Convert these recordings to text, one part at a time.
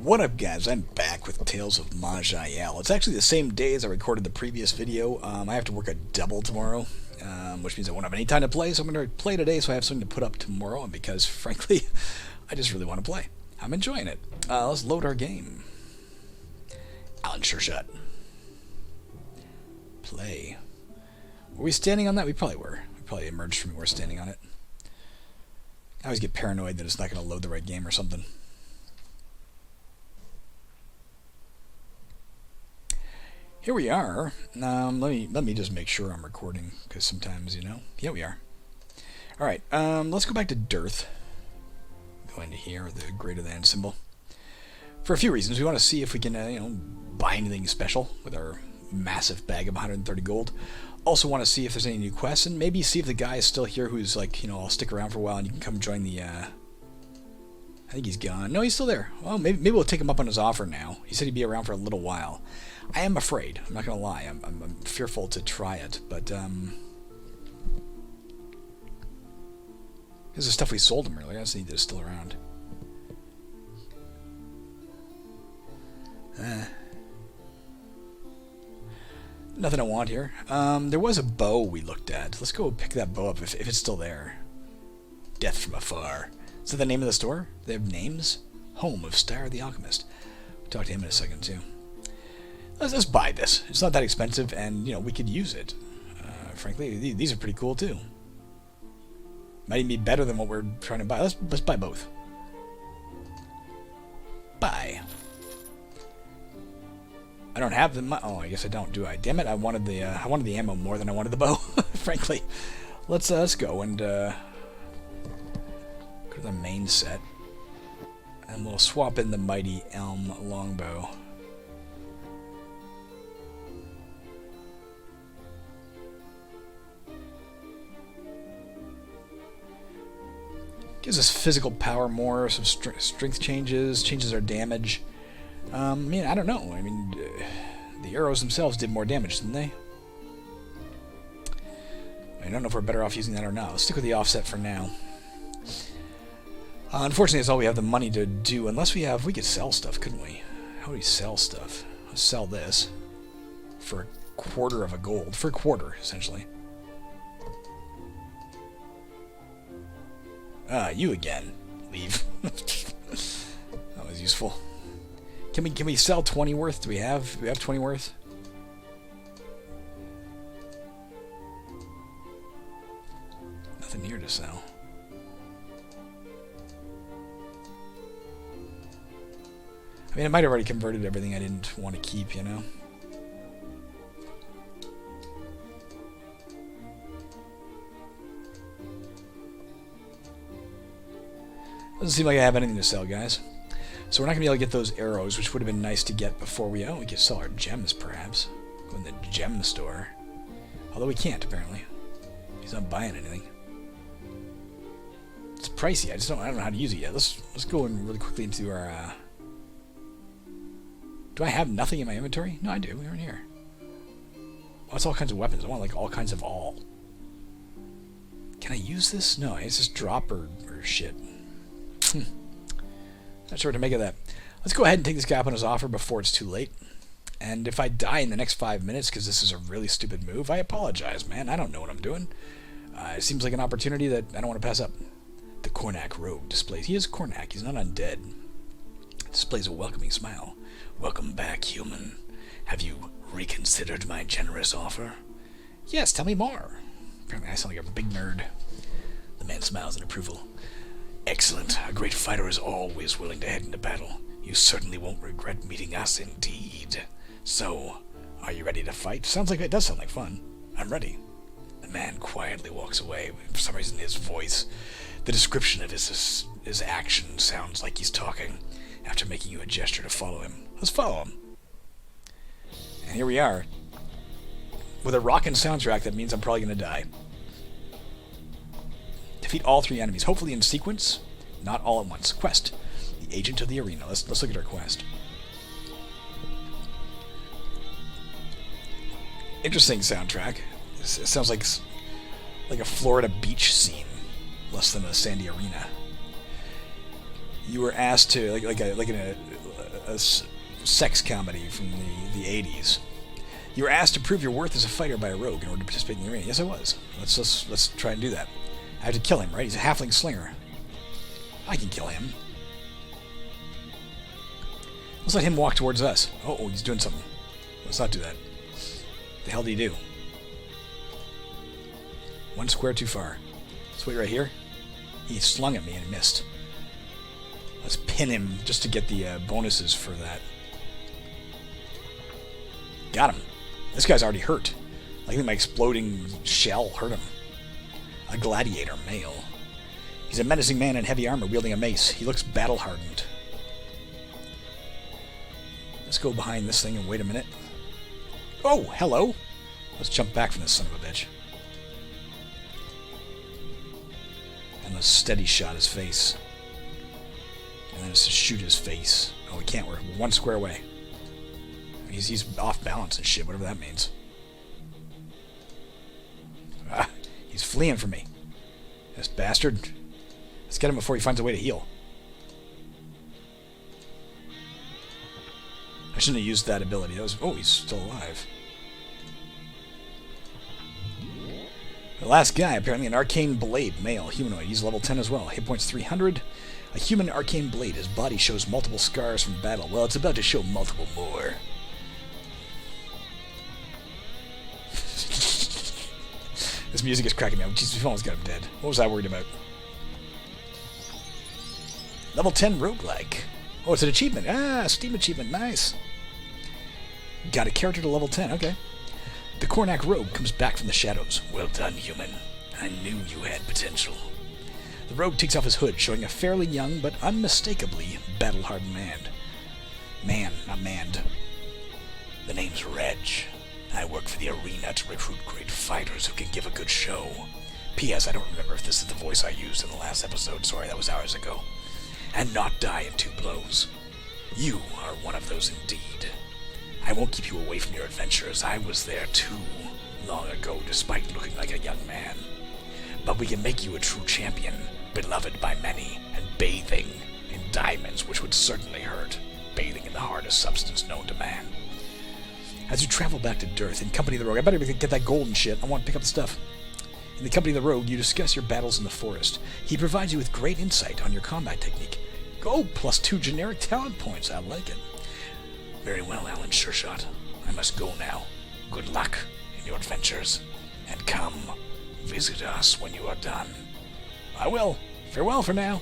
What up, guys? I'm back with Tales of Maj'Eyal. It's actually the same day as I recorded the previous video. I have to work a double tomorrow, which means I won't have any time to play, so I'm going to play today so I have something to put up tomorrow, and because, frankly, I just really want to play. I'm enjoying it. Let's load our game. Alan sure shut. Play. Were we standing on that? We probably were. We probably emerged from where we're standing on it. I always get paranoid that it's not going to load the right game or something. Here we are. Let me just make sure I'm recording, because sometimes, you know. Yeah, we are. All right. Let's go back to Dearth. Go into here, the greater than symbol. For a few reasons, we want to see if we can, buy anything special with our massive bag of 130 gold. Also, want to see if there's any new quests, and maybe see if the guy is still here, who's like, I'll stick around for a while, and you can come join the. I think he's gone. No, he's still there. Well, maybe we'll take him up on his offer now. He said he'd be around for a little while. I am afraid. I'm not going to lie. I'm fearful to try it, but this is stuff we sold him earlier. I just need this still around. Nothing I want here. There was a bow we looked at. Let's go pick that bow up if it's still there. Death from afar. Is that the name of the store? They have names? Home of Star the Alchemist. We'll talk to him in a second, too. Let's buy this. It's not that expensive, and, we could use it. Frankly, these are pretty cool, too. Might even be better than what we're trying to buy. Let's buy both. Buy. I don't have the... Oh, I guess I don't, do I? Damn it, I wanted the ammo more than I wanted the bow, frankly. Let's go and, go to the main set. And we'll swap in the Mighty Elm longbow. Gives us physical power more, some strength changes our damage. I don't know. The arrows themselves did more damage, didn't they? I don't know if we're better off using that or not. Let's stick with the offset for now. Unfortunately, that's all we have the money to do. Unless we could sell stuff, couldn't we? How do we sell stuff? Let's sell this for a quarter of a gold. For a quarter, essentially. You again. Leave. That was useful. Can we sell 20 worth? Do we have 20 worth? Nothing here to sell. I might have already converted everything I didn't want to keep, Doesn't seem like I have anything to sell, guys. So we're not going to be able to get those arrows, which would have been nice to get before we... Oh, we could sell our gems, perhaps. Go in the gem store. Although we can't, apparently. He's not buying anything. It's pricey. I don't know how to use it yet. Let's go in really quickly into our... Do I have nothing in my inventory? No, I do. We're in here. Well, it's all kinds of weapons. I want, like, all kinds of all. Can I use this? No, it's just drop or shit. Not sure what to make of that. Let's go ahead and take this guy up on his offer before it's too late. And if I die in the next 5 minutes because this is a really stupid move, I apologize, man. I don't know what I'm doing. It seems like an opportunity that I don't want to pass up. The Cornac rogue displays... He is Cornac. He's not undead. Displays a welcoming smile. Welcome back, human. Have you reconsidered my generous offer? Yes, tell me more. Apparently I sound like a big nerd. The man smiles in approval. Excellent. A great fighter is always willing to head into battle. You certainly won't regret meeting us, indeed. So, are you ready to fight? Sounds like it does sound like fun. I'm ready. The man quietly walks away. For some reason, his voice, the description of his action sounds like he's talking. After making you a gesture to follow him. Let's follow him. And here we are. With a rockin' soundtrack, that means I'm probably going to die. Defeat all 3 enemies, hopefully in sequence, not all at once. Quest. The agent of the arena. Let's look at our quest. Interesting soundtrack. It sounds like a Florida beach scene, less than a sandy arena. You were asked to like a sex comedy from the 80s. You were asked to prove your worth as a fighter by a rogue in order to participate in the arena. Yes, I was. Let's try and do that. I have to kill him, right? He's a halfling slinger. I can kill him. Let's let him walk towards us. Oh, he's doing something. Let's not do that. The hell did he do? One square too far. Let's wait right here. He slung at me and missed. Let's pin him just to get the bonuses for that. Got him. This guy's already hurt. I think my exploding shell hurt him. A gladiator male. He's a menacing man in heavy armor wielding a mace. He looks battle-hardened. Let's go behind this thing and wait a minute. Oh, hello. Let's jump back from this son of a bitch. And let's steady shot his face. And then let's just shoot his face. Oh, we can't. We're one square away. He's off balance and shit, whatever that means. Ah, he's fleeing from me. This bastard. Let's get him before he finds a way to heal. I shouldn't have used that ability. That was... Oh, he's still alive. The last guy, apparently an arcane blade, male, humanoid. He's level 10 as well. Hit points 300. A human arcane blade. His body shows multiple scars from battle. Well, it's about to show multiple more. This music is cracking me up. Jesus, we've almost got him dead. What was I worried about? Level 10 roguelike. Oh, it's an achievement. Ah, Steam achievement. Nice. Got a character to level 10. Okay. The Cornac rogue comes back from the shadows. Well done, human. I knew you had potential. The rogue takes off his hood, showing a fairly young but unmistakably battle-hardened man. Man, not manned. The name's Reg. I work for the arena to recruit great fighters who can give a good show. P.S. I don't remember if this is the voice I used in the last episode. Sorry, that was hours ago. And not die in 2 blows. You are one of those indeed. I won't keep you away from your adventures. I was there too, long ago, despite looking like a young man. But we can make you a true champion, beloved by many, and bathing in diamonds, which would certainly hurt. Bathing in the hardest substance known to man. As you travel back to Dearth in company of the rogue, I better get that gold and shit. I want to pick up the stuff. In the company of the rogue, you discuss your battles in the forest. He provides you with great insight on your combat technique. Go, +2 generic talent points. I like it. Very well, Alan Shershot. I must go now. Good luck in your adventures. And come, visit us when you are done. I will. Farewell for now.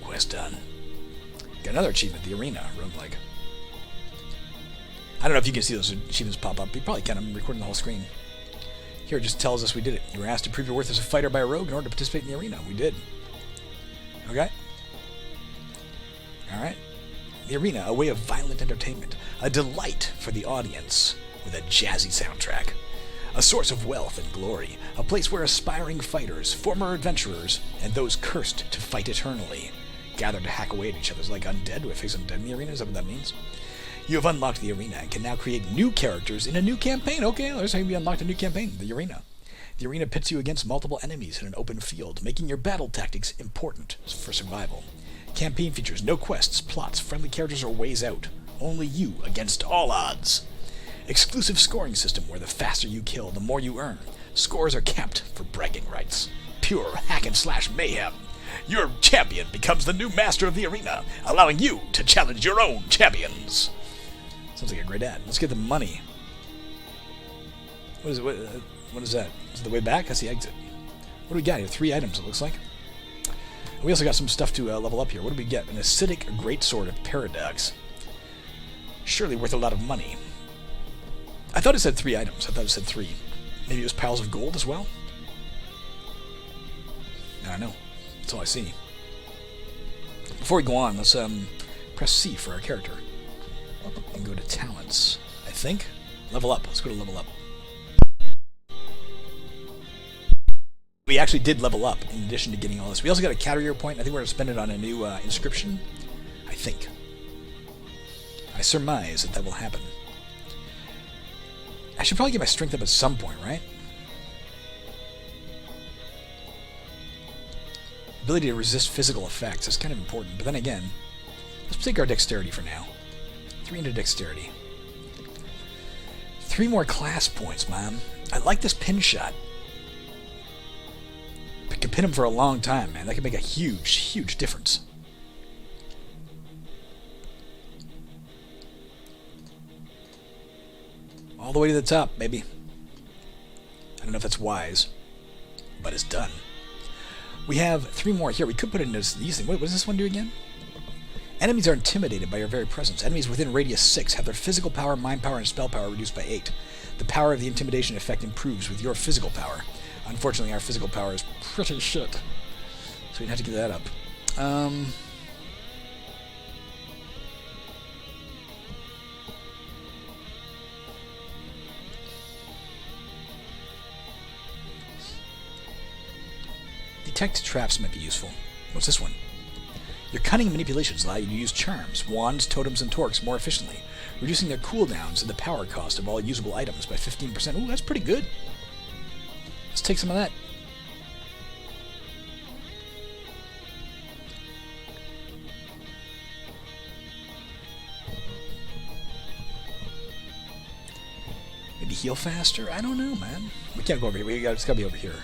Quest done. Got another achievement, the arena, roguelike. I don't know if you can see those achievements pop up. You probably can. I'm recording the whole screen. Here it just tells us we did it. You were asked to prove your worth as a fighter by a rogue in order to participate in the arena. We did. Okay. Alright. The arena, a way of violent entertainment. A delight for the audience with a jazzy soundtrack. A source of wealth and glory. A place where aspiring fighters, former adventurers, and those cursed to fight eternally gather to hack away at each other. Like undead. Do I face undead in the arena? Is that what that means? You have unlocked the arena and can now create new characters in a new campaign. Okay, there's how you unlocked a new campaign, the arena. The arena pits you against multiple enemies in an open field, making your battle tactics important for survival. Campaign features no quests, plots, friendly characters, or ways out. Only you against all odds. Exclusive scoring system where the faster you kill, the more you earn. Scores are capped for bragging rights. Pure hack-and-slash mayhem. Your champion becomes the new master of the arena, allowing you to challenge your own champions. Sounds like a great ad. Let's get the money. What is it? What is that? Is it the way back? That's the exit. What do we got here? 3 items, it looks like. We also got some stuff to level up here. What do we get? An acidic greatsword of paradox. Surely worth a lot of money. I thought it said 3 items. I thought it said 3. Maybe it was piles of gold as well? I don't know. That's all I see. Before we go on, let's press C for our character. And go to talents, I think. Level up. Let's go to level up. We actually did level up in addition to getting all this. We also got a carrier point. I think we're going to spend it on a new inscription. I think. I surmise that will happen. I should probably get my strength up at some point, right? Ability to resist physical effects. That's kind of important. But then again, let's take our dexterity for now. 3 into dexterity. 3 more class points, man. I like this pin shot. I could pin him for a long time, man. That could make a huge, huge difference. All the way to the top, baby. I don't know if that's wise, but it's done. We have 3 more here. We could put it into these things. What does this one do again? Enemies are intimidated by your very presence. Enemies within radius 6 have their physical power, mind power, and spell power reduced by 8. The power of the intimidation effect improves with your physical power. Unfortunately, our physical power is pretty shit, so we'd have to give that up. Detect traps might be useful. What's this one? Your cunning manipulations allow you to use charms, wands, totems, and torques more efficiently, reducing their cooldowns and the power cost of all usable items by 15%. Ooh, that's pretty good. Let's take some of that. Maybe heal faster? I don't know, man. We can't go over here. It's got to be over here.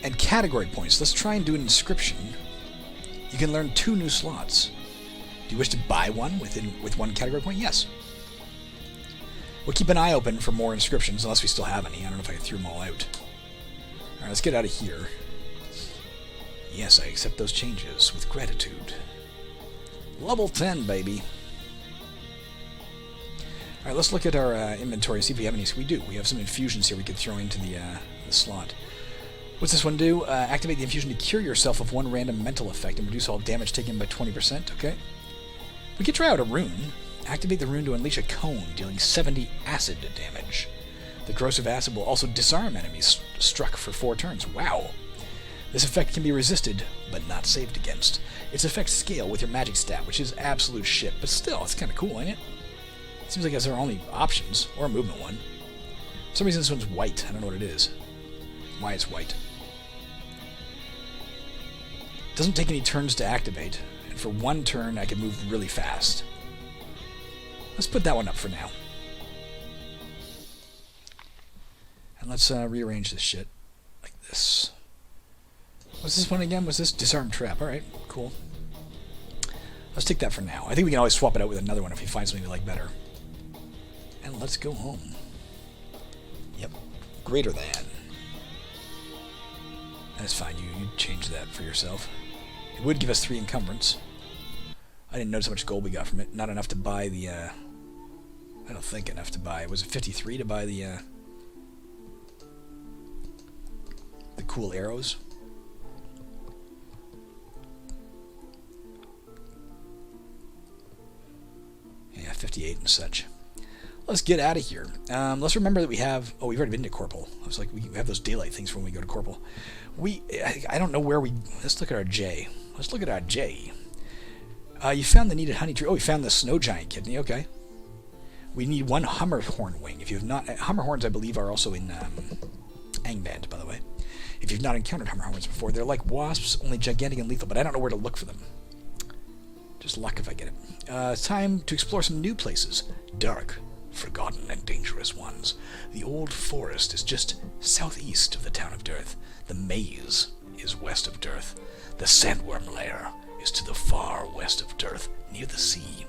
And category points. Let's try and do an inscription. You can learn 2 new slots. Do you wish to buy one with 1 category point? Yes. We'll keep an eye open for more inscriptions, unless we still have any. I don't know if I threw them all out. Alright, let's get out of here. Yes, I accept those changes with gratitude. Level 10, baby. Alright, let's look at our inventory and see if we have any. So we do. We have some infusions here we could throw into the slot. What's this one do? Activate the infusion to cure yourself of 1 random mental effect and reduce all damage taken by 20%. Okay. We could try out a rune. Activate the rune to unleash a cone, dealing 70 acid damage. The corrosive acid will also disarm enemies struck for 4 turns. Wow. This effect can be resisted, but not saved against. Its effects scale with your magic stat, which is absolute shit, but still, it's kind of cool, ain't it? Seems like it's our only options, or a movement one. For some reason this one's white. I don't know what it is. Why it's white. Doesn't take any turns to activate, and for 1 turn I can move really fast. Let's put that one up for now. And let's rearrange this shit like this. What's this one again? Was this disarm trap? Alright, cool. Let's take that for now. I think we can always swap it out with another one if we find something we like better. And let's go home. Yep. Greater than. That's fine. You change that for yourself. It would give us 3 encumbrance. I didn't notice how much gold we got from it. Not enough to buy the, I don't think enough to buy. Was it 53 to buy the cool arrows? Yeah, 58 and such. Let's get out of here. Let's remember that we have... Oh, we've already been to Corporal. I was like, we have those daylight things for when we go to Corporal. I don't know where we... Let's look at our J. Let's look at our J. You found the needed honey tree. Oh, we found the snow giant kidney. Okay. We need 1 Hummerhorn wing. If you have not... Hummerhorns, I believe, are also in Angband, by the way. If you've not encountered Hummerhorns before, they're like wasps, only gigantic and lethal, but I don't know where to look for them. Just luck if I get it. It's time to explore some new places. Dark, forgotten, and dangerous ones. The old forest is just southeast of the town of Dirth. The maze is west of Dirth. The sandworm lair is to the far west of Dirth, near the sea.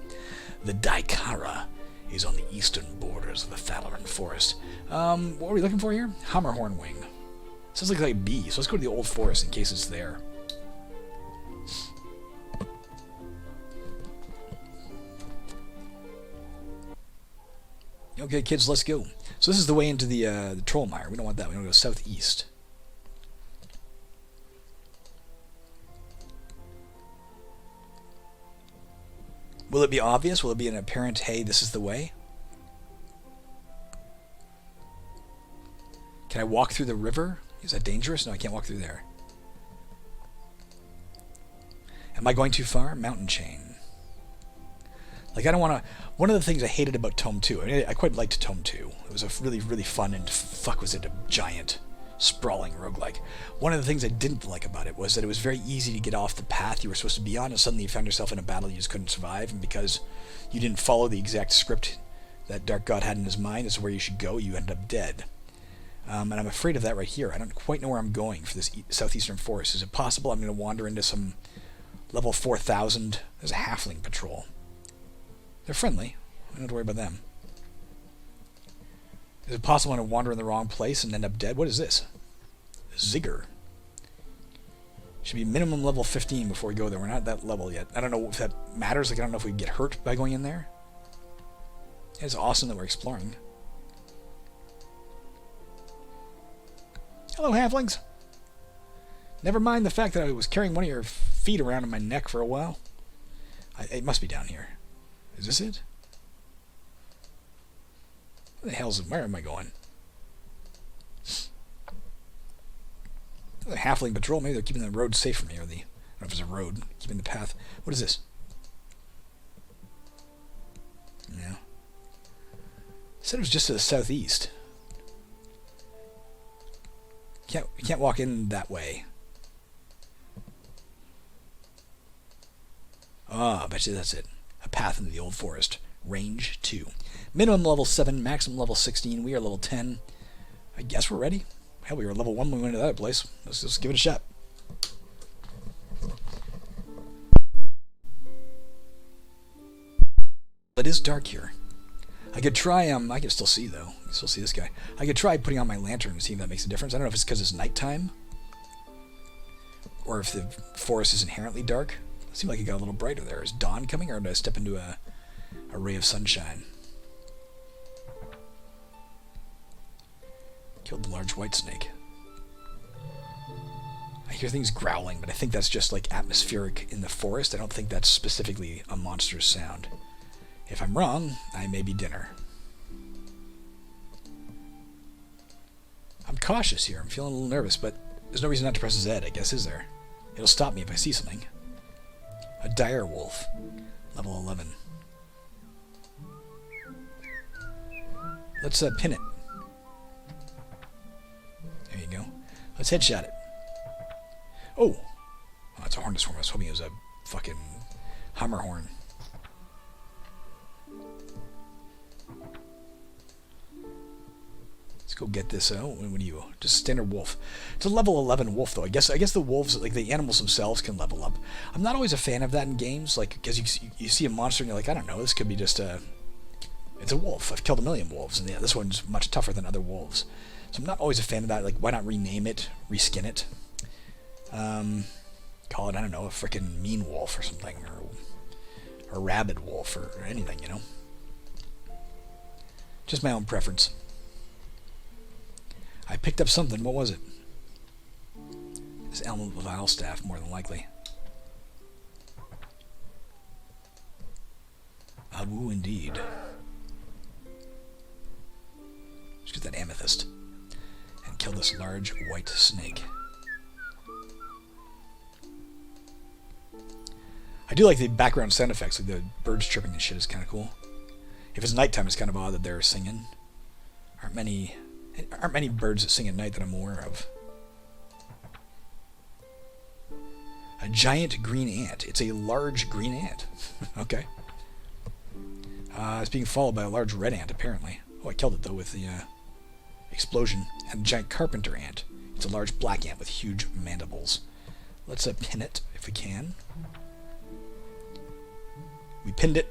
The Daikara is on the eastern borders of the Thalaran forest. What are we looking for here? Hummerhorn wing. Sounds like a bee, so let's go to the old forest in case it's there. Okay, kids, let's go. So this is the way into the Trollmire. We don't want that. We want to go southeast. Will it be obvious? Will it be an apparent, hey, this is the way? Can I walk through the river? Is that dangerous? No, I can't walk through there. Am I going too far? Mountain chain. Like, I don't want to... One of the things I hated about Tome 2... I mean, I quite liked Tome 2. It was a really, really fun and... Fuck, was it a giant, sprawling roguelike. One of the things I didn't like about it was that it was very easy to get off the path you were supposed to be on, and suddenly you found yourself in a battle you just couldn't survive, and because you didn't follow the exact script that Dark God had in his mind as to where you should go, you ended up dead. And I'm afraid of that right here. I don't quite know where I'm going for this southeastern forest. Is it possible I'm going to wander into some level 4,000? There's a halfling patrol. They're friendly. I don't have to worry about them. Is it possible I'm going to wander in the wrong place and end up dead? What is this? Zigger. Should be minimum level 15 before we go there. We're not at that level yet. I don't know if that matters. Like, I don't know if we get hurt by going in there. It's awesome that we're exploring. Hello, halflings. Never mind the fact that I was carrying one of your feet around in my neck for a while. It must be down here. Is this it? Where the hell's it? Where am I going? The halfling patrol. Maybe they're keeping the road safe for me, or the... I don't know if it's a road. Keeping the path. What is this? Yeah. Said it was just to the southeast. You can't walk in that way. Ah, I bet you that's it. A path into the old forest. Range 2. Minimum level 7, maximum level 16. We are level 10. I guess we're ready. Hell, we were level 1 when we went to that other place. Let's just give it a shot. It is dark here. I could try, I can still see, though. I can still see this guy. I could try putting on my lantern and see if that makes a difference. I don't know if it's because it's nighttime, or if the forest is inherently dark. It seemed like it got a little brighter there. Is dawn coming, or did I step into a ray of sunshine? Killed the large white snake. I hear things growling, but I think that's just like atmospheric in the forest. I don't think that's specifically a monster's sound. If I'm wrong, I may be dinner. I'm cautious here. I'm feeling a little nervous, but there's no reason not to press Z, I guess, is there? It'll stop me if I see something. A dire wolf. Level 11. Let's pin it. There you go. Let's headshot it. Oh! Oh, it's a horned swarm. I was hoping it was a fucking hammer horn. Let's go get this. Oh, what are you? Just standard wolf. It's a level 11 wolf, though. I guess the wolves, like the animals themselves, can level up. I'm not always a fan of that in games, like because you see a monster and you're like, I don't know, this could be just a. It's a wolf. I've killed a million wolves, and yeah, this one's much tougher than other wolves. So I'm not always a fan of that. Like, why not rename it, reskin it? Call it, I don't know, a frickin' mean wolf or something, or a rabid wolf or anything, you know. Just my own preference. I picked up something. What was it? This Maj'Eyal staff, more than likely. Abu, indeed. Let's get that amethyst and kill this large white snake. I do like the background sound effects, like the birds chirping and shit is kind of cool. If it's nighttime, it's kind of odd that they're singing. Aren't many birds that sing at night that I'm aware of. A giant green ant. It's a large green ant. Okay. It's being followed by a large red ant, apparently. Oh, I killed it, though, with the explosion. And a giant carpenter ant. It's a large black ant with huge mandibles. Let's pin it, if we can. We pinned it.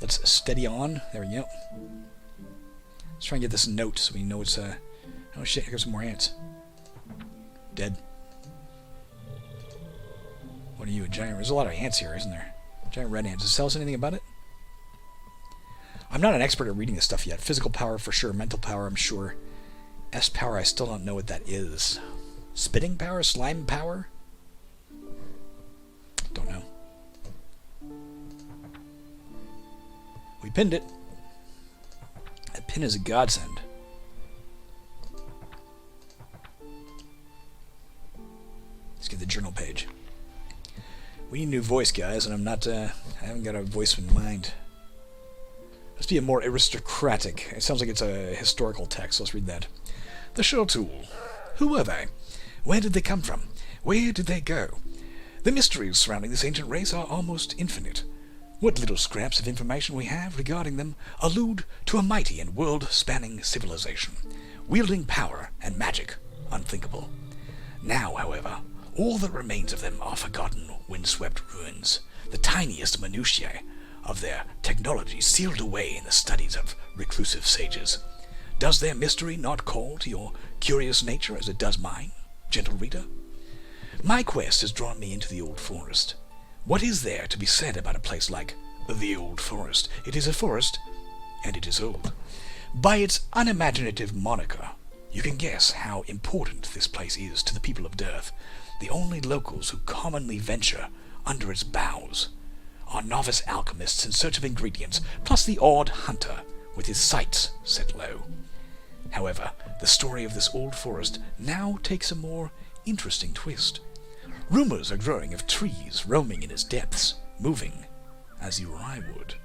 Let's steady on. There we go. Let's try and get this note so we know it's oh shit, here comes some more ants. Dead. What are you, a giant? There's a lot of ants here, isn't there? Giant red ants. Does it tell us anything about it? I'm not an expert at reading this stuff yet. Physical power for sure. Mental power, I'm sure. S power, I still don't know what that is. Spitting power? Slime power? Don't know. We pinned it. That pin is a godsend. Let's get the journal page. We need a new voice, guys, and I haven't got a voice in mind. Let's be a more aristocratic. It sounds like it's a historical text. Let's read that. The Shortool. Who were they? Where did they come from? Where did they go? The mysteries surrounding this ancient race are almost infinite. What little scraps of information we have regarding them allude to a mighty and world-spanning civilization, wielding power and magic unthinkable. Now, however, all that remains of them are forgotten, windswept ruins, the tiniest minutiae of their technology sealed away in the studies of reclusive sages. Does their mystery not call to your curious nature as it does mine, gentle reader? My quest has drawn me into the Old Forest. What is there to be said about a place like the Old Forest? It is a forest, and it is old. By its unimaginative moniker, you can guess how important this place is to the people of Dearth. The only locals who commonly venture under its boughs are novice alchemists in search of ingredients, plus the odd hunter with his sights set low. However, the story of this old forest now takes a more interesting twist. Rumors are growing of trees roaming in its depths, moving as you or I would.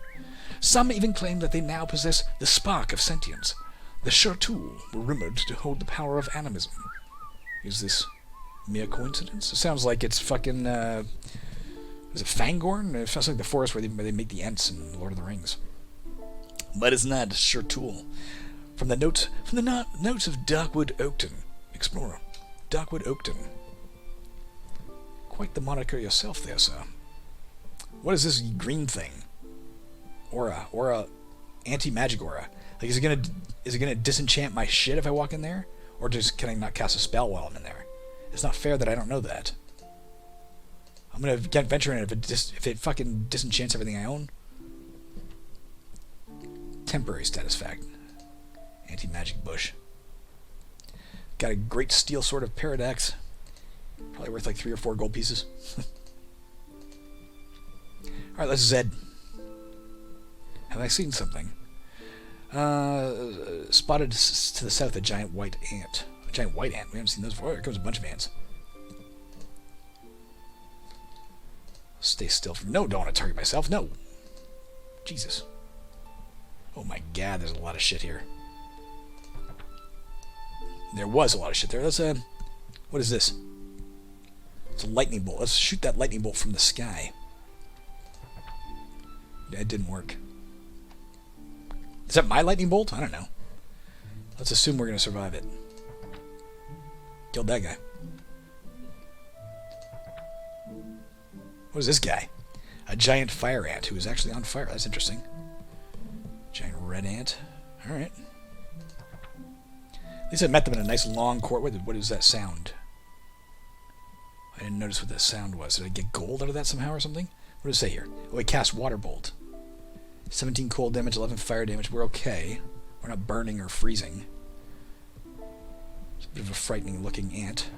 Some even claim that they now possess the spark of sentience. The Shortool were rumored to hold the power of animism. Is this mere coincidence? It sounds like it's fucking, is it Fangorn? It sounds like the forest where they make the Ents in Lord of the Rings. But it's not Shortool. From the notes of Darkwood Oakton, explorer. Darkwood Oakton. Quite the moniker yourself there, sir. What is this green thing? Aura, anti-magic aura. Like, is it gonna disenchant my shit if I walk in there, or can I not cast a spell while I'm in there? It's not fair that I don't know that. I'm gonna venture in if it fucking disenchants everything I own. Temporary status fact. Anti-magic bush. Got a great steel sword of Paradox. Probably worth like 3 or 4 gold pieces. Alright, let's Zed. Have I seen something? Spotted to the south a giant white ant. A giant white ant? We haven't seen those before. Here comes a bunch of ants. Stay still. No, don't want to target myself. No. Jesus. Oh my god, there's a lot of shit here. There was a lot of shit there. Let's, what is this? It's a lightning bolt. Let's shoot that lightning bolt from the sky. It didn't work. Is that my lightning bolt? I don't know. Let's assume we're going to survive it. Killed that guy. What is this guy? A giant fire ant who is actually on fire. That's interesting. Giant red ant. Alright. At least I met them in a nice long court. What is that sound? I didn't notice what that sound was. Did I get gold out of that somehow or something? What does it say here? Oh, it casts water bolt. 17 cold damage, 11 fire damage. We're okay. We're not burning or freezing. It's a bit of a frightening looking ant.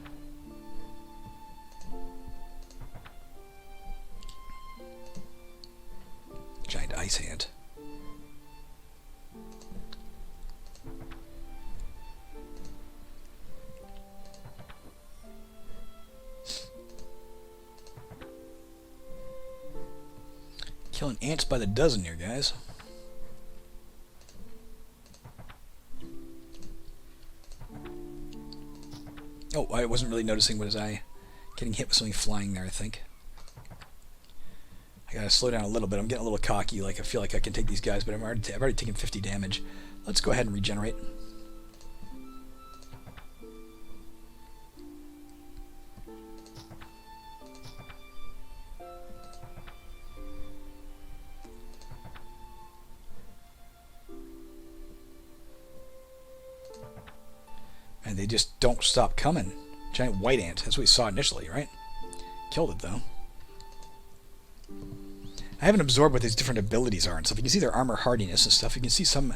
Giant ice ant. Killing ants by the dozen here, guys. Oh, I wasn't really noticing. What was I getting hit with something flying there, I think. I gotta slow down a little bit. I'm getting a little cocky, like I feel like I can take these guys, but I've already taken 50 damage. Let's go ahead and regenerate. And they just don't stop coming. Giant white ant. That's what we saw initially, right? Killed it, though. I haven't absorbed what these different abilities are and stuff. You can see their armor hardiness and stuff. You can see some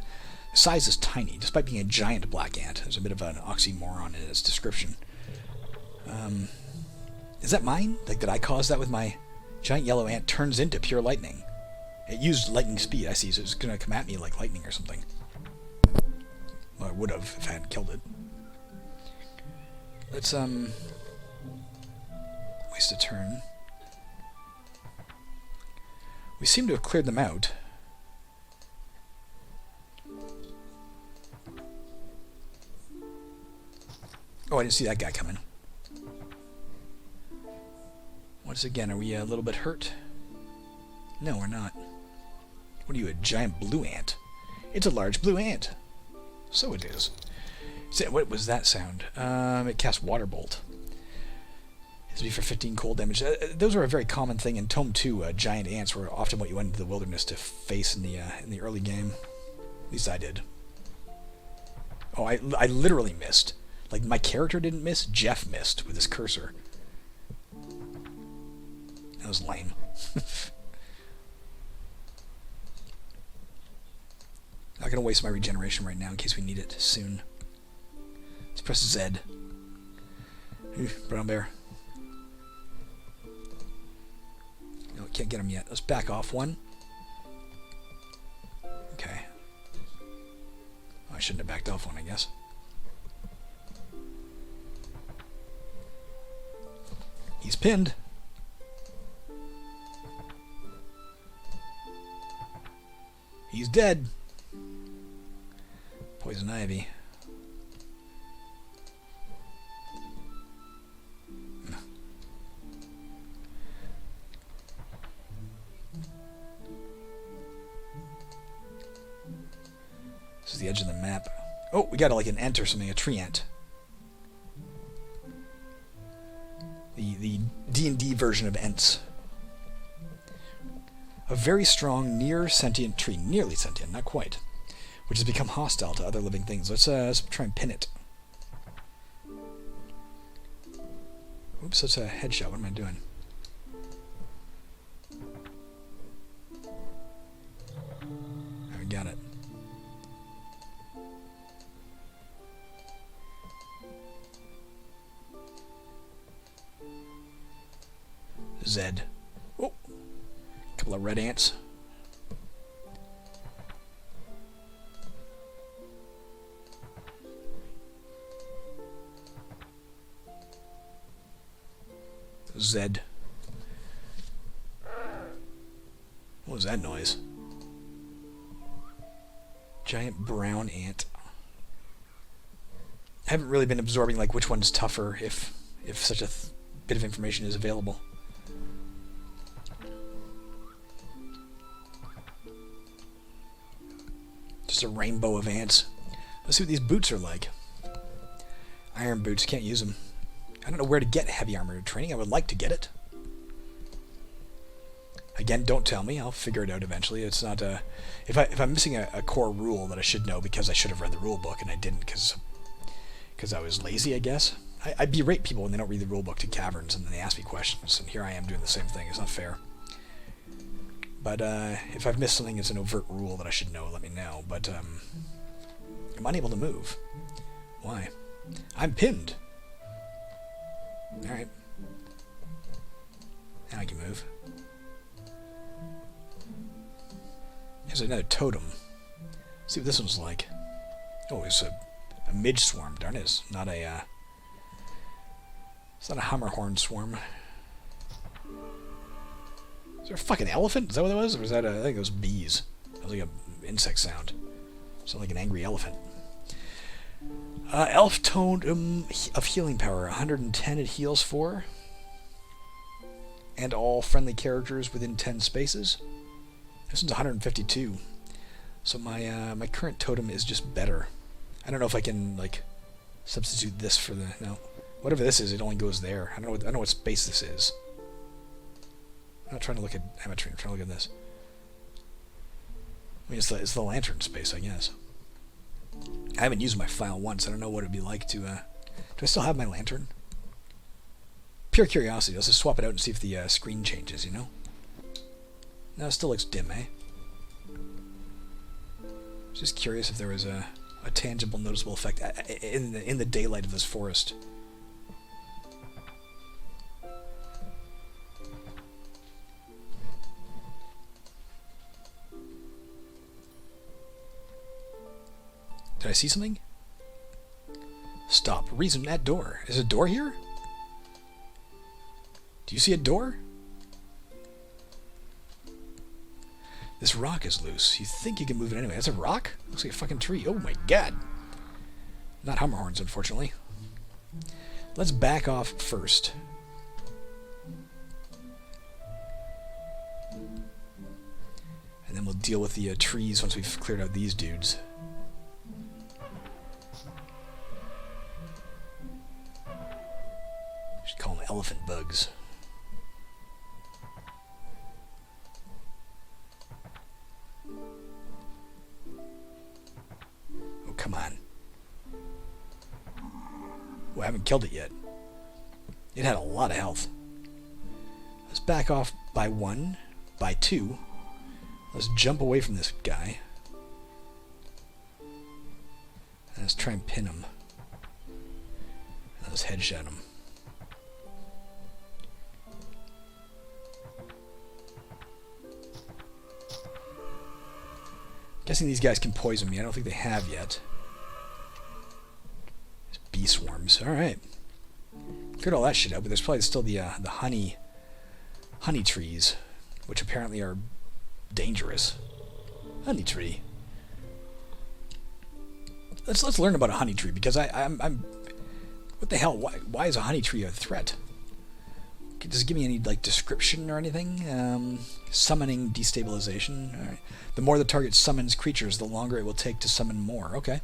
size is tiny, despite being a giant black ant. There's a bit of an oxymoron in its description. Is that mine? Like, did I cause that with my giant yellow ant turns into pure lightning? It used lightning speed, I see, so it's going to come at me like lightning or something. Well, it would have if I hadn't killed it. Let's, waste a turn. We seem to have cleared them out. Oh, I didn't see that guy coming. Once again, are we a little bit hurt? No, we're not. What are you, a giant blue ant? It's a large blue ant. So it is. So, what was that sound? It cast Water Bolt. This would be for 15 cold damage. Those were a very common thing in Tome 2. Giant ants were often what you went into the wilderness to face in the early game. At least I did. Oh, I literally missed. Like, my character didn't miss, Jeff missed with his cursor. That was lame. Not going to waste my regeneration right now in case we need it soon. Let's press Z. Brown bear. No, can't get him yet. Let's back off one. Okay. Oh, I shouldn't have backed off one, I guess. He's pinned. He's dead. Poison ivy. This is the edge of the map. Oh, we got like an ant or something, a tree ant. The D&D version of ants. A very strong, near-sentient tree. Nearly sentient, not quite. Which has become hostile to other living things. Let's try and pin it. Oops, that's a headshot. What am I doing? I got it. Z. Oh, a couple of red ants. Z. What was that noise? Giant brown ant. I haven't really been absorbing like which one's tougher if such a bit of information is available. Just a rainbow of ants. Let's see what these boots are like. Iron boots, can't use them. I don't know where to get heavy armor training. I would like to get it. Again, don't tell me. I'll figure it out eventually. It's not a... If I'm missing a core rule that I should know because I should have read the rule book and I didn't because I was lazy, I guess. I berate people when they don't read the rule book to caverns and then they ask me questions, and here I am doing the same thing. It's not fair. But if I've missed something, it's an overt rule that I should know, let me know. But I'm unable to move. Why? I'm pinned. Alright. Now I can move. Here's another totem. Let's see what this one's like. Oh, it's a midge swarm. Darn it. It's not a hammerhorn swarm. Is there a fucking elephant? Is that what that was? Or was that I think it was bees. That was like an insect sound. Sounded like an angry elephant. Elf Totem of Healing Power. 110 it heals for. And all friendly characters within 10 spaces. This one's 152. So my current totem is just better. I don't know if I can like substitute this for the... No. Whatever this is, it only goes there. I don't know what space this is. I'm not trying to look at Ametrine, I'm trying to look at this. I mean, it's the lantern space, I guess. I haven't used my file once. I don't know what it'd be like to... do I still have my lantern? Pure curiosity. Let's just swap it out and see if the screen changes, you know? No, it still looks dim, eh? Just curious if there was a tangible, noticeable effect in the daylight of this forest. Did I see something? Stop. Reason at door. Is a door here? Do you see a door? This rock is loose. You think you can move it anyway. That's a rock? Looks like a fucking tree. Oh my god. Not hammer horns, unfortunately. Let's back off first. And then we'll deal with the trees once we've cleared out these dudes. Should call them elephant bugs. Oh, come on. Oh, I haven't killed it yet. It had a lot of health. Let's back off by 1, by 2. Let's jump away from this guy. And let's try and pin him. And let's headshot him. Guessing these guys can poison me. I don't think they have yet. There's bee swarms. Alright. Cleared all that shit out, but there's probably still the honey trees, which apparently are dangerous. Honey tree. Let's learn about a honey tree, because I'm what the hell? Why is a honey tree a threat? Does it give me any like description or anything? Summoning destabilization. All right. The more the target summons creatures, the longer it will take to summon more. Okay.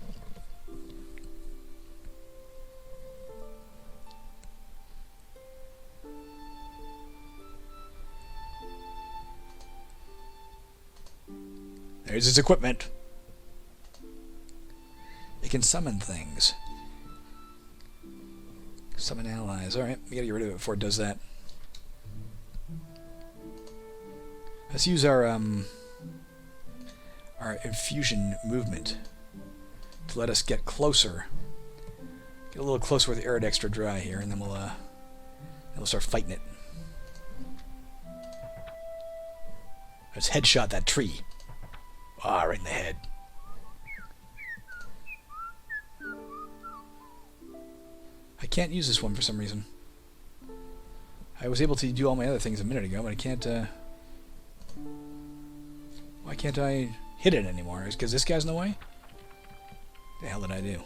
There's his equipment. It can summon things. Summon allies. Alright, we gotta get rid of it before it does that. Let's use our infusion movement to let us get closer. Get a little closer with Arid Extra Dry here, and then we'll start fighting it. Let's headshot that tree. Ah, right in the head. I can't use this one for some reason. I was able to do all my other things a minute ago, but I can't, why can't I hit it anymore? Is it because this guy's in the way? What the hell did I do?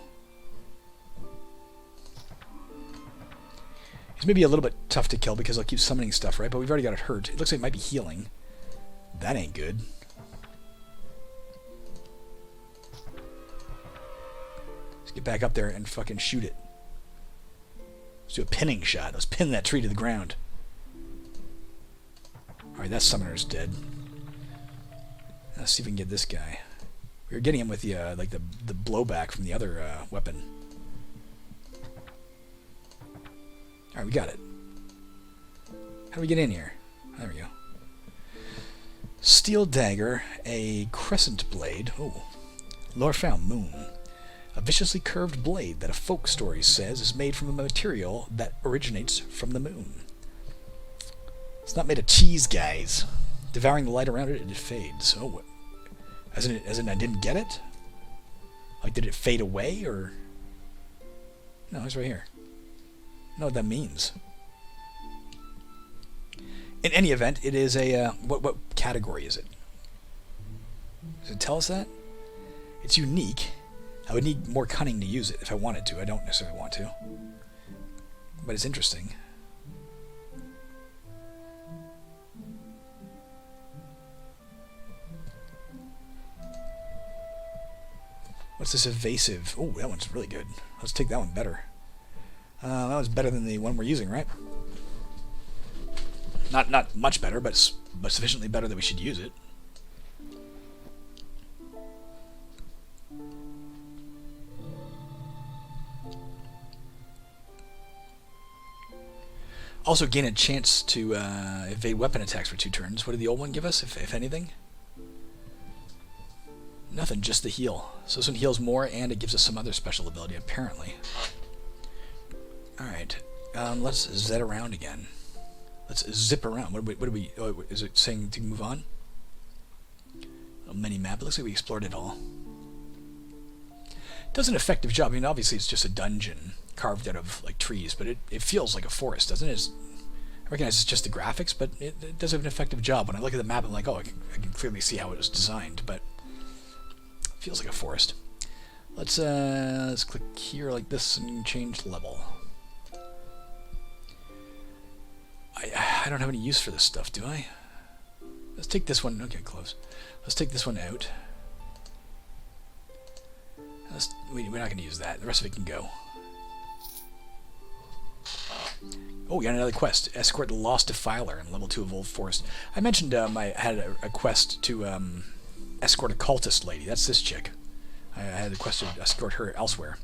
He's maybe a little bit tough to kill because I'll keep summoning stuff, right? But we've already got it hurt. It looks like it might be healing. That ain't good. Let's get back up there and fucking shoot it. Let's do a pinning shot. Let's pin that tree to the ground. Alright, that summoner's dead. Let's see if we can get this guy. We were getting him with the like the blowback from the other weapon. Alright, we got it. How do we get in here? There we go. Steel dagger, a crescent blade. Oh, lore found moon. A viciously curved blade that a folk story says is made from a material that originates from the moon. It's not made of cheese, guys. Devouring the light around it, it fades. Oh, what? As in I didn't get it? Like, did it fade away, or... No, it's right here. I don't know what that means. In any event, it is a... What category is it? Does it tell us that? It's unique. I would need more cunning to use it if I wanted to. I don't necessarily want to. But it's interesting. What's this evasive? Oh, that one's really good. Let's take that one better. That was better than the one we're using, right? Not much better, but sufficiently better that we should use it. Also gain a chance to evade weapon attacks for 2 turns. What did the old one give us, if anything? Nothing, just the heal. So this one heals more, and it gives us some other special ability, apparently. Alright, let's zed around again. Let's zip around. What do we oh, is it saying to move on? A mini map. It looks like we explored it all. Does an effective job. I mean, obviously it's just a dungeon carved out of like trees, but it feels like a forest, doesn't it? recognize it's just the graphics, but it does an effective job. When I look at the map, I'm like, oh, I can clearly see how it was designed, but it feels like a forest. Let's click here like this and change level. I don't have any use for this stuff, do I? Let's take this one. Okay, close. Let's take this one out. We're not going to use that. The rest of it can go. Oh, we got another quest. Escort the Lost Defiler in level 2 of Old Forest. I mentioned I had a quest to escort a cultist lady. That's this chick. I had a quest to escort her elsewhere.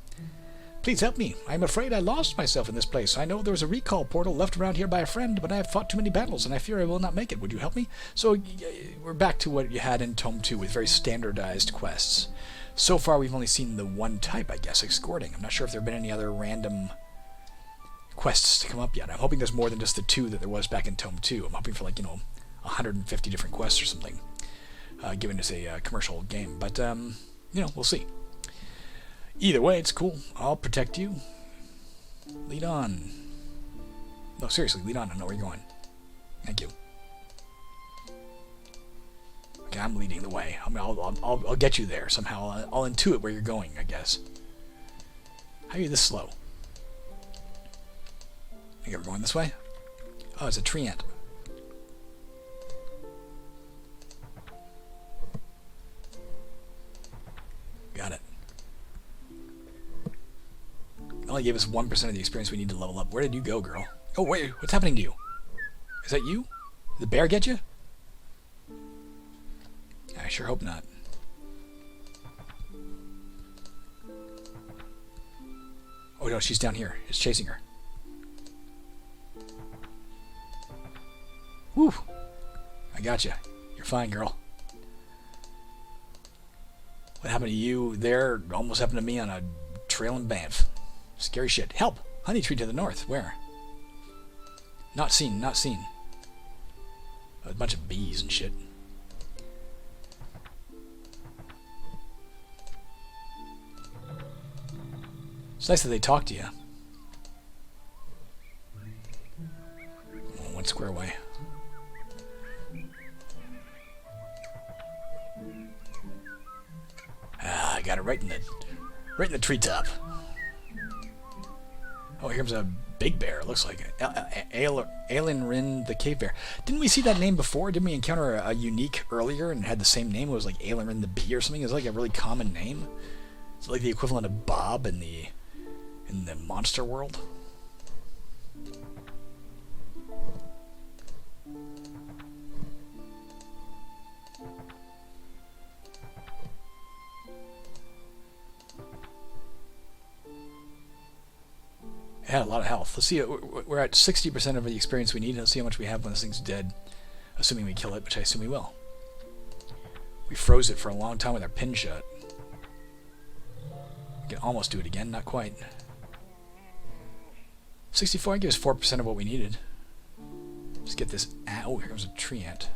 Please help me. I'm afraid I lost myself in this place. I know there was a recall portal left around here by a friend, but I have fought too many battles, and I fear I will not make it. Would you help me? So we're back to what you had in Tome 2 with very standardized quests. So far, we've only seen the one type, I guess, escorting. I'm not sure if there have been any other random quests to come up yet. I'm hoping there's more than just the 2 that there was back in Tome 2. I'm hoping for, like, 150 different quests or something, given it's a commercial game. But, we'll see. Either way, it's cool. I'll protect you. Lead on. No, seriously, lead on. I know where you're going. Thank you. Okay, I'm leading the way. I'll get you there somehow. I'll intuit where you're going, I guess. How are you this slow? Think we're going this way? Oh, it's a tree ant. Got it. It only gave us 1% of the experience we need to level up. Where did you go, girl? Oh, wait, what's happening to you? Is that you? Did the bear get you? I sure hope not. Oh no, she's down here. It's chasing her. Woo! I got you. You're fine, girl. What happened to you there almost happened to me on a trail in Banff. Scary shit. Help! Honey tree to the north. Where? Not seen, not seen. A bunch of bees and shit. It's nice that they talk to you. One square away. Ah, I got it right in the treetop. Oh, here's a big bear. It looks like Aelin the cave bear. Didn't we see that name before? Didn't we encounter a unique earlier and had the same name? It was like Aelin the bee or something. It was like a really common name. It's like the equivalent of Bob in the monster world. It had a lot of health. Let's see. We're at 60% of the experience we need. Let's see how much we have when this thing's dead. Assuming we kill it, which I assume we will. We froze it for a long time with our pin shot. We can almost do it again. Not quite. 64 gives 4% of what we needed. Let's get this. Oh, here comes a tree ant.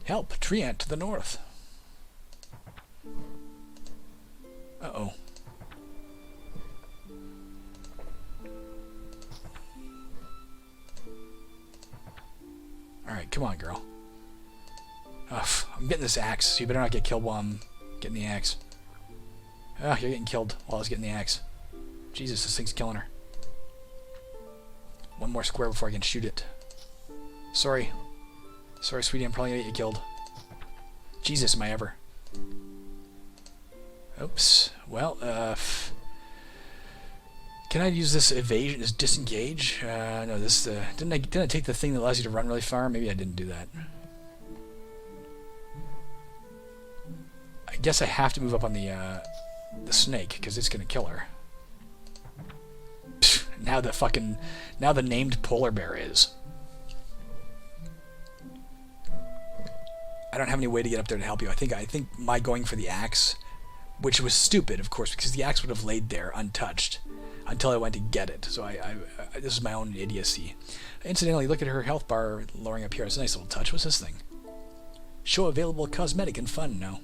Help! Tree ant to the north. Uh-oh. Alright, come on, girl. Ugh, I'm getting this axe, so you better not get killed while I'm getting the axe. Ugh, you're getting killed while I was getting the axe. Jesus, this thing's killing her. One more square before I can shoot it. Sorry. Sorry, sweetie, I'm probably gonna get you killed. Jesus, am I ever. Oops. Well, can I use this evasion, this disengage? No, this, didn't I take the thing that allows you to run really far? Maybe I didn't do that. I guess I have to move up on the snake, because it's gonna kill her. Pfft, now the named polar bear is. I don't have any way to get up there to help you. I think my going for the axe, which was stupid, of course, because the axe would have laid there untouched until I went to get it. So this is my own idiocy. Incidentally, look at her health bar lowering up here. It's a nice little touch. What's this thing? Show available cosmetic and fun. No.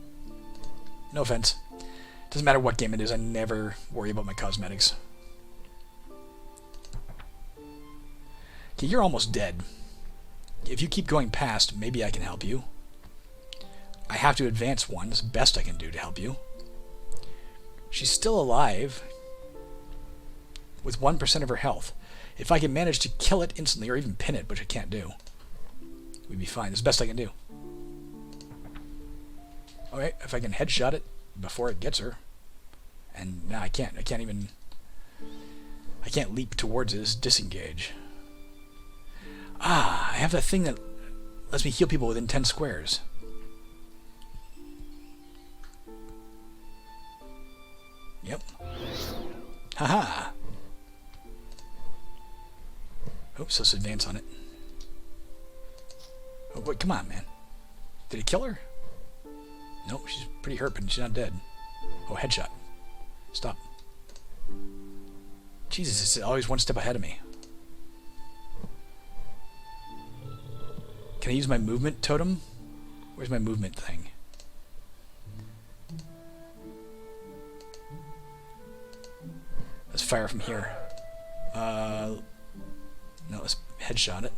No offense. Doesn't matter what game it is. I never worry about my cosmetics. Okay, you're almost dead. If you keep going past, maybe I can help you. I have to advance one. It's the best I can do to help you. She's still alive with 1% of her health. If I can manage to kill it instantly, or even pin it, which I can't do, we'd be fine. It's the best I can do. Alright, if I can headshot it before it gets her. And no, I can't. I can't leap towards it. It's disengage. Ah, I have that thing that lets me heal people within 10 squares. Yep. Haha. Oops, let's advance on it. Oh, wait, come on, man. Did he kill her? Nope, she's pretty hurt, but she's not dead. Oh, headshot. Stop. Jesus, it's always one step ahead of me. Can I use my movement totem? Where's my movement thing? Let's fire from here. No, let's headshot it.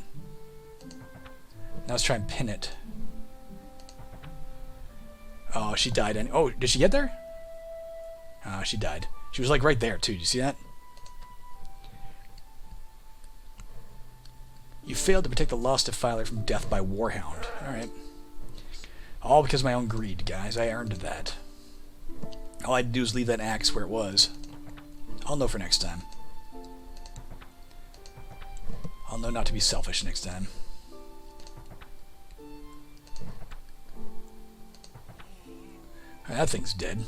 Now let's try and pin it. Oh, she died. Oh, did she get there? Oh, she died. She was like right there, too. Did you see that? You failed to protect the lost defiler from death by Warhound. Alright. All because of my own greed, guys. I earned that. All I had to do is leave that axe where it was. I'll know for next time. I'll know not to be selfish next time. Right, that thing's dead.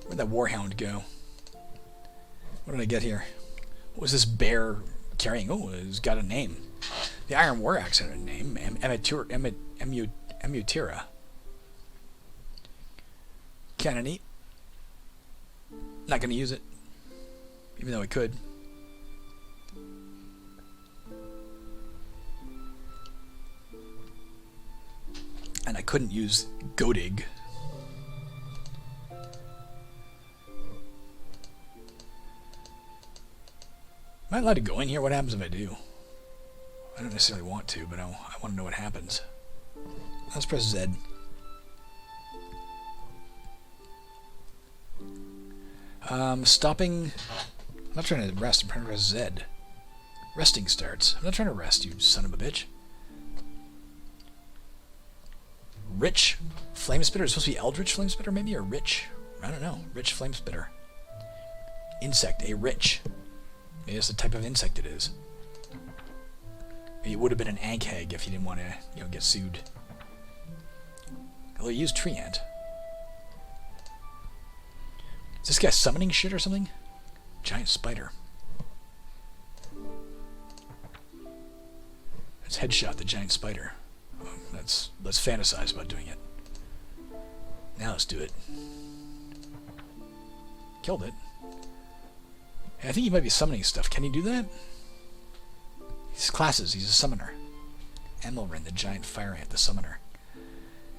Where'd that Warhound go? What did I get here? What was this bear carrying? Oh, it's got a name. The Iron War Axe had a name. Emutira. Cannon. Not going to use it. Even though I could. And I couldn't use Godig. Am I allowed to go in here? What happens if I do? I don't necessarily want to, but I want to know what happens. Let's press Z. Stopping. I'm not trying to rest. I'm trying to press Z. Resting starts. I'm not trying to rest, you son of a bitch. Rich Flame Spitter. It's supposed to be Eldritch Flame Spitter, maybe? Or Rich? I don't know. Rich Flame Spitter. Insect. A Rich. Maybe that's the type of insect it is. Maybe it would have been an Ankheg if you didn't want to, get sued. Although you use Tree Ant. Is this guy summoning shit or something? Giant spider. Let's headshot the giant spider. Let's fantasize about doing it. Now let's do it. Killed it. I think he might be summoning stuff. Can he do that? His classes, he's a summoner. Emelrin, the giant fire ant, the summoner.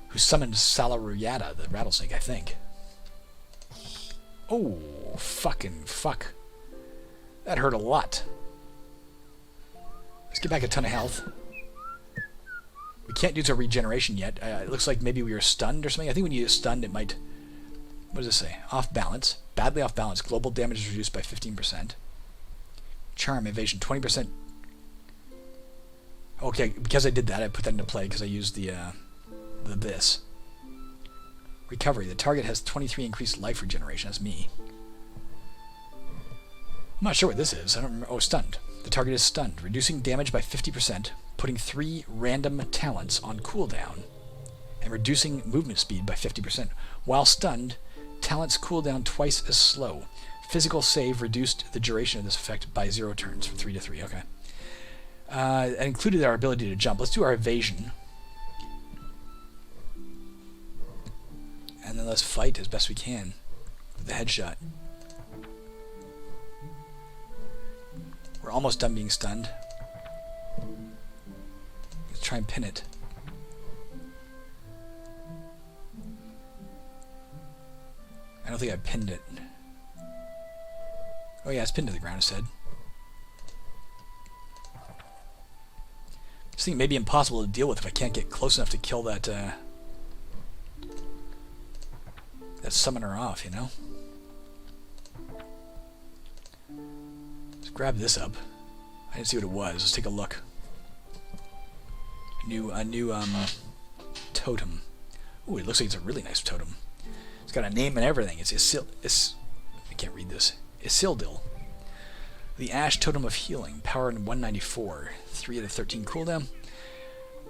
Who summoned Salaruyata, the rattlesnake, I think. Oh, fucking fuck. That hurt a lot. Let's get back a ton of health. We can't do it to regeneration yet. It looks like maybe we were stunned or something. I think when you get stunned, it might... What does it say? Off balance. Badly off balance. Global damage is reduced by 15%. Charm, evasion, 20%. Okay, because I did that, I put that into play because I used the this. Recovery. The target has 23 increased life regeneration. That's me. I'm not sure what this is. I don't remember. Oh, stunned. The target is stunned. Reducing damage by 50%, putting 3 random talents on cooldown, and reducing movement speed by 50%. While stunned, talents cool down twice as slow. Physical save reduced the duration of this effect by 0 turns from 3 to 3. Okay. It included our ability to jump. Let's do our evasion. And then let's fight as best we can with the headshot. We're almost done being stunned. Let's try and pin it. I don't think I pinned it. Oh yeah, it's pinned to the ground, it said. This thing may be impossible to deal with if I can't get close enough to kill that, that summoner off, you know? Let's grab this up. I didn't see what it was. Let's take a look. A new totem. Ooh, it looks like it's a really nice totem. It's got a name and everything. I can't read this. Isildur. The Ash Totem of Healing. Power 194. 3 out of 13 cooldown.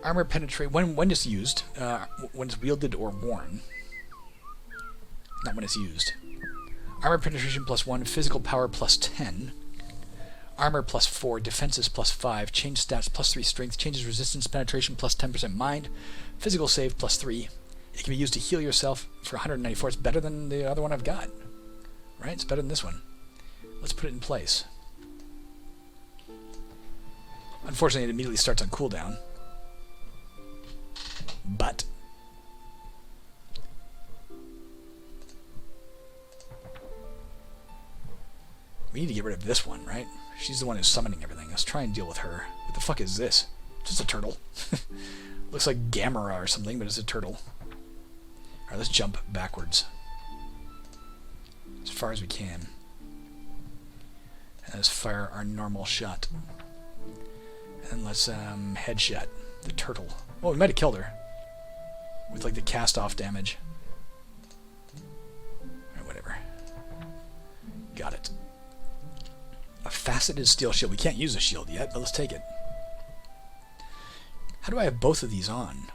Armor penetrate when it's used. When it's wielded or worn. Not when it's used. Armor penetration +1. Physical power +10. Armor +4, defenses +5, change stats +3 strength, changes resistance, penetration +10% mind, physical save +3. It can be used to heal yourself for 194. It's better than the other one I've got. Right? It's better than this one. Let's put it in place. Unfortunately, it immediately starts on cooldown. But we need to get rid of this one, right? She's the one who's summoning everything. Let's try and deal with her. What the fuck is this? Just a turtle. Looks like Gamera or something, but it's a turtle. Alright, let's jump backwards. As far as we can. And let's fire our normal shot. And let's headshot the turtle. Oh, we might have killed her. With like the cast-off damage. Alright, whatever. Got it. A faceted steel shield. We can't use a shield yet, but let's take it. How do I have both of these on?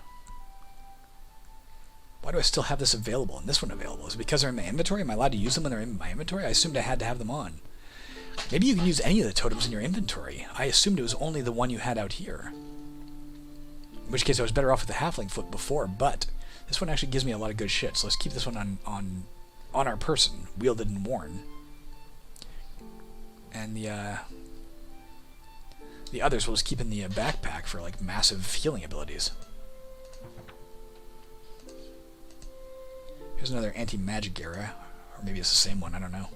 Why do I still have this available and this one available? Is it because they're in my inventory? Am I allowed to use them when they're in my inventory? I assumed I had to have them on. Maybe you can use any of the totems in your inventory. I assumed it was only the one you had out here. In which case I was better off with the halfling foot before, but this one actually gives me a lot of good shit, so let's keep this one on our person, wielded and worn. And the others we'll just keep in the backpack for like massive healing abilities. Here's another anti-magic era, or maybe it's the same one, I don't know.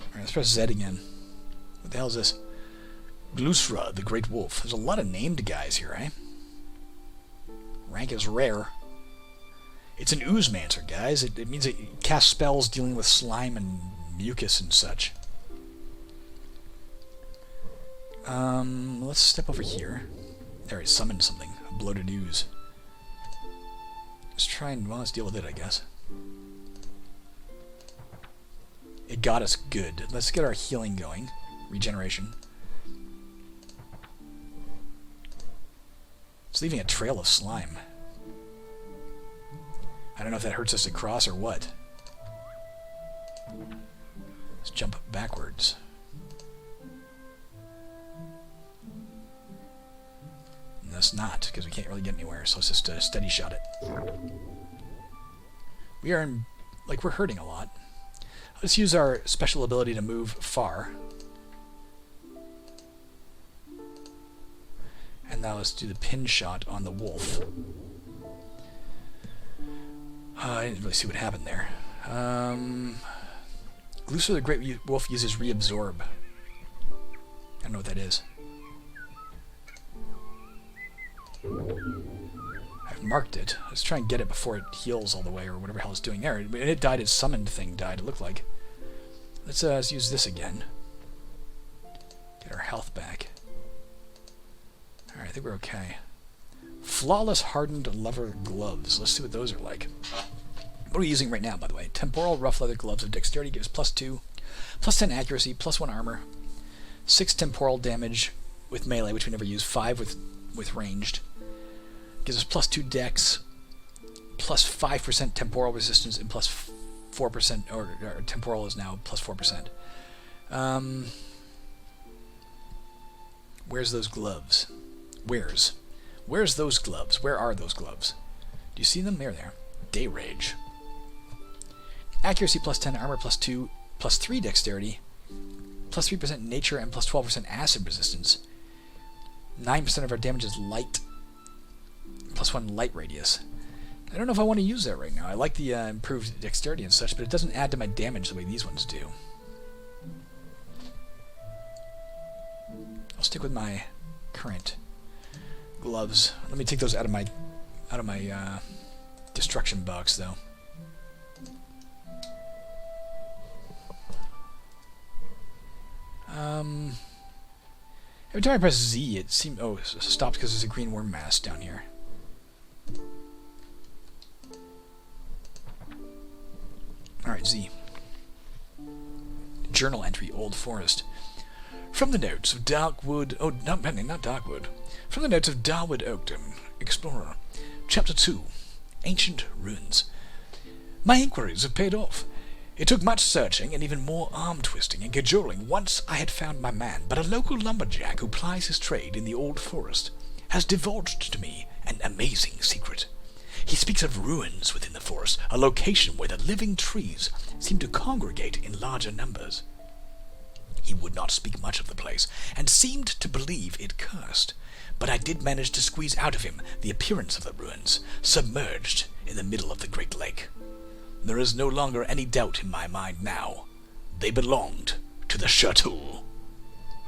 Alright, let's press Z again. What the hell is this? Glusra, the Great Wolf. There's a lot of named guys here, eh? Rank is rare. It's an Oozemancer, guys. It means it casts spells dealing with slime and mucus and such. Let's step over here. There, it summoned something. A bloated ooze. Let's try and, well, let's deal with it, I guess. It got us good. Let's get our healing going. Regeneration. It's leaving a trail of slime. I don't know if that hurts us to cross or what. Let's jump backwards. And that's not, because we can't really get anywhere, so let's just steady shot it. We are in, like, we're hurting a lot. Let's use our special ability to move far. And now let's do the pin shot on the wolf. I didn't really see what happened there. Glusra the Great Wolf uses Reabsorb. I don't know what that is. I've marked it. Let's try and get it before it heals all the way, or whatever the hell it's doing there. And it died, its summoned thing died, it looked like. Let's use this again. Get our health back. Alright, I think we're okay. Flawless Hardened Leather Gloves. Let's see what those are like. What are we using right now, by the way? Temporal Rough Leather Gloves of Dexterity gives +2, +10 accuracy, +1 armor, 6 temporal damage with melee, which we never use, 5 with ranged. Gives us +2 dex, +5% temporal resistance, and +4%, or temporal is now +4%. Where's those gloves? Where's those gloves? Where are those gloves? Do you see them? There they are. Day Rage. Accuracy plus 10, armor plus 2, plus 3 dexterity, plus 3% nature, and plus 12% acid resistance. 9% of our damage is light, plus 1 light radius. I don't know if I want to use that right now. I like the improved dexterity and such, but it doesn't add to my damage the way these ones do. I'll stick with my current gloves. Let me take those out of my destruction box, though. Every time I press Z, it seems... Oh, it stops because there's a green worm mass down here. Alright, Z. Journal entry, Old Forest. From the notes of Darkwood... Oh, not Darkwood. From the notes of Darwood Oakton, Explorer. Chapter 2. Ancient Ruins. My inquiries have paid off. It took much searching and even more arm-twisting and cajoling once I had found my man, but a local lumberjack who plies his trade in the Old Forest has divulged to me an amazing secret. He speaks of ruins within the forest, a location where the living trees seem to congregate in larger numbers. He would not speak much of the place, and seemed to believe it cursed, but I did manage to squeeze out of him the appearance of the ruins, submerged in the middle of the Great Lake. There is no longer any doubt in my mind now. They belonged to the Chateau.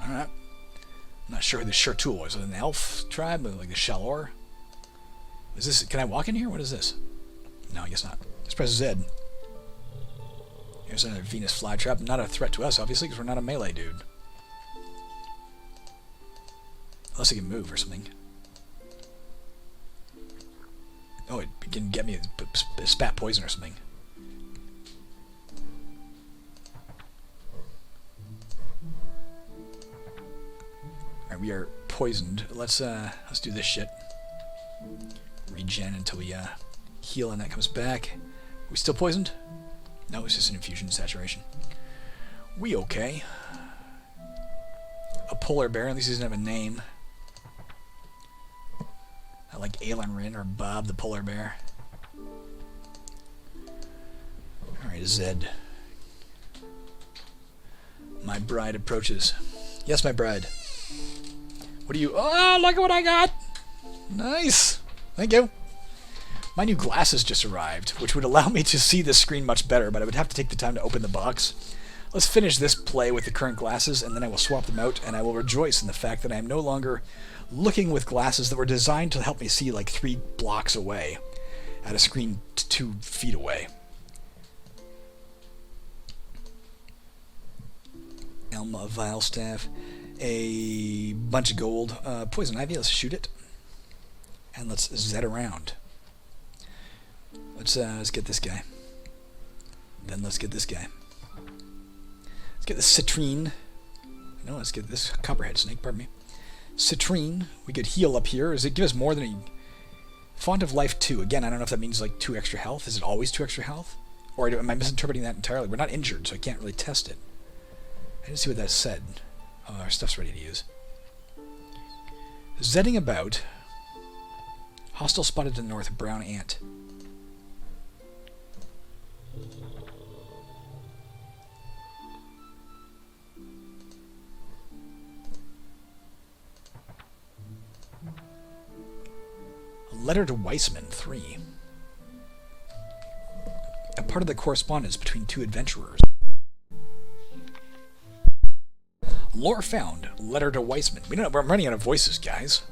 Alright. I'm not sure who the Chateau was. Is it an elf tribe? Like the Chalor? Is this... Can I walk in here? What is this? No, I guess not. Let's press Z. Here's another Venus flytrap. Not a threat to us, obviously, because we're not a melee dude. Unless he can move or something. Oh, it can get me a spat poison or something. Alright, we are poisoned. Let's do this shit. Regen until we heal and that comes back. Are we still poisoned? No, it's just an infusion saturation. We okay. A polar bear, at least he doesn't have a name. I like Aelenrin or Bob the polar bear. Alright, Zed. My bride approaches. Yes, my bride. What do you... Oh, look at what I got! Nice! Thank you. My new glasses just arrived, which would allow me to see this screen much better, but I would have to take the time to open the box. Let's finish this play with the current glasses, and then I will swap them out, and I will rejoice in the fact that I am no longer looking with glasses that were designed to help me see like 3 blocks away at a screen 2 feet away. Elma, Vile Staff, a bunch of gold, Poison Ivy, let's shoot it. And let's zed around. Let's get this guy. Then let's get this guy. Let's get this citrine. No, let's get this copperhead snake, pardon me. Citrine. We could heal up here. Does it give us more than a... Font of Life 2. Again, I don't know if that means like 2 extra health. Is it always 2 extra health? Or am I misinterpreting that entirely? We're not injured, so I can't really test it. I didn't see what that said. Oh, our stuff's ready to use. Zedding about. Hostile spotted to the north. Brown ant. A letter to Weissman 3. A part of the correspondence between 2 adventurers. Lore found. Letter to Weissman. We're running out of voices, guys.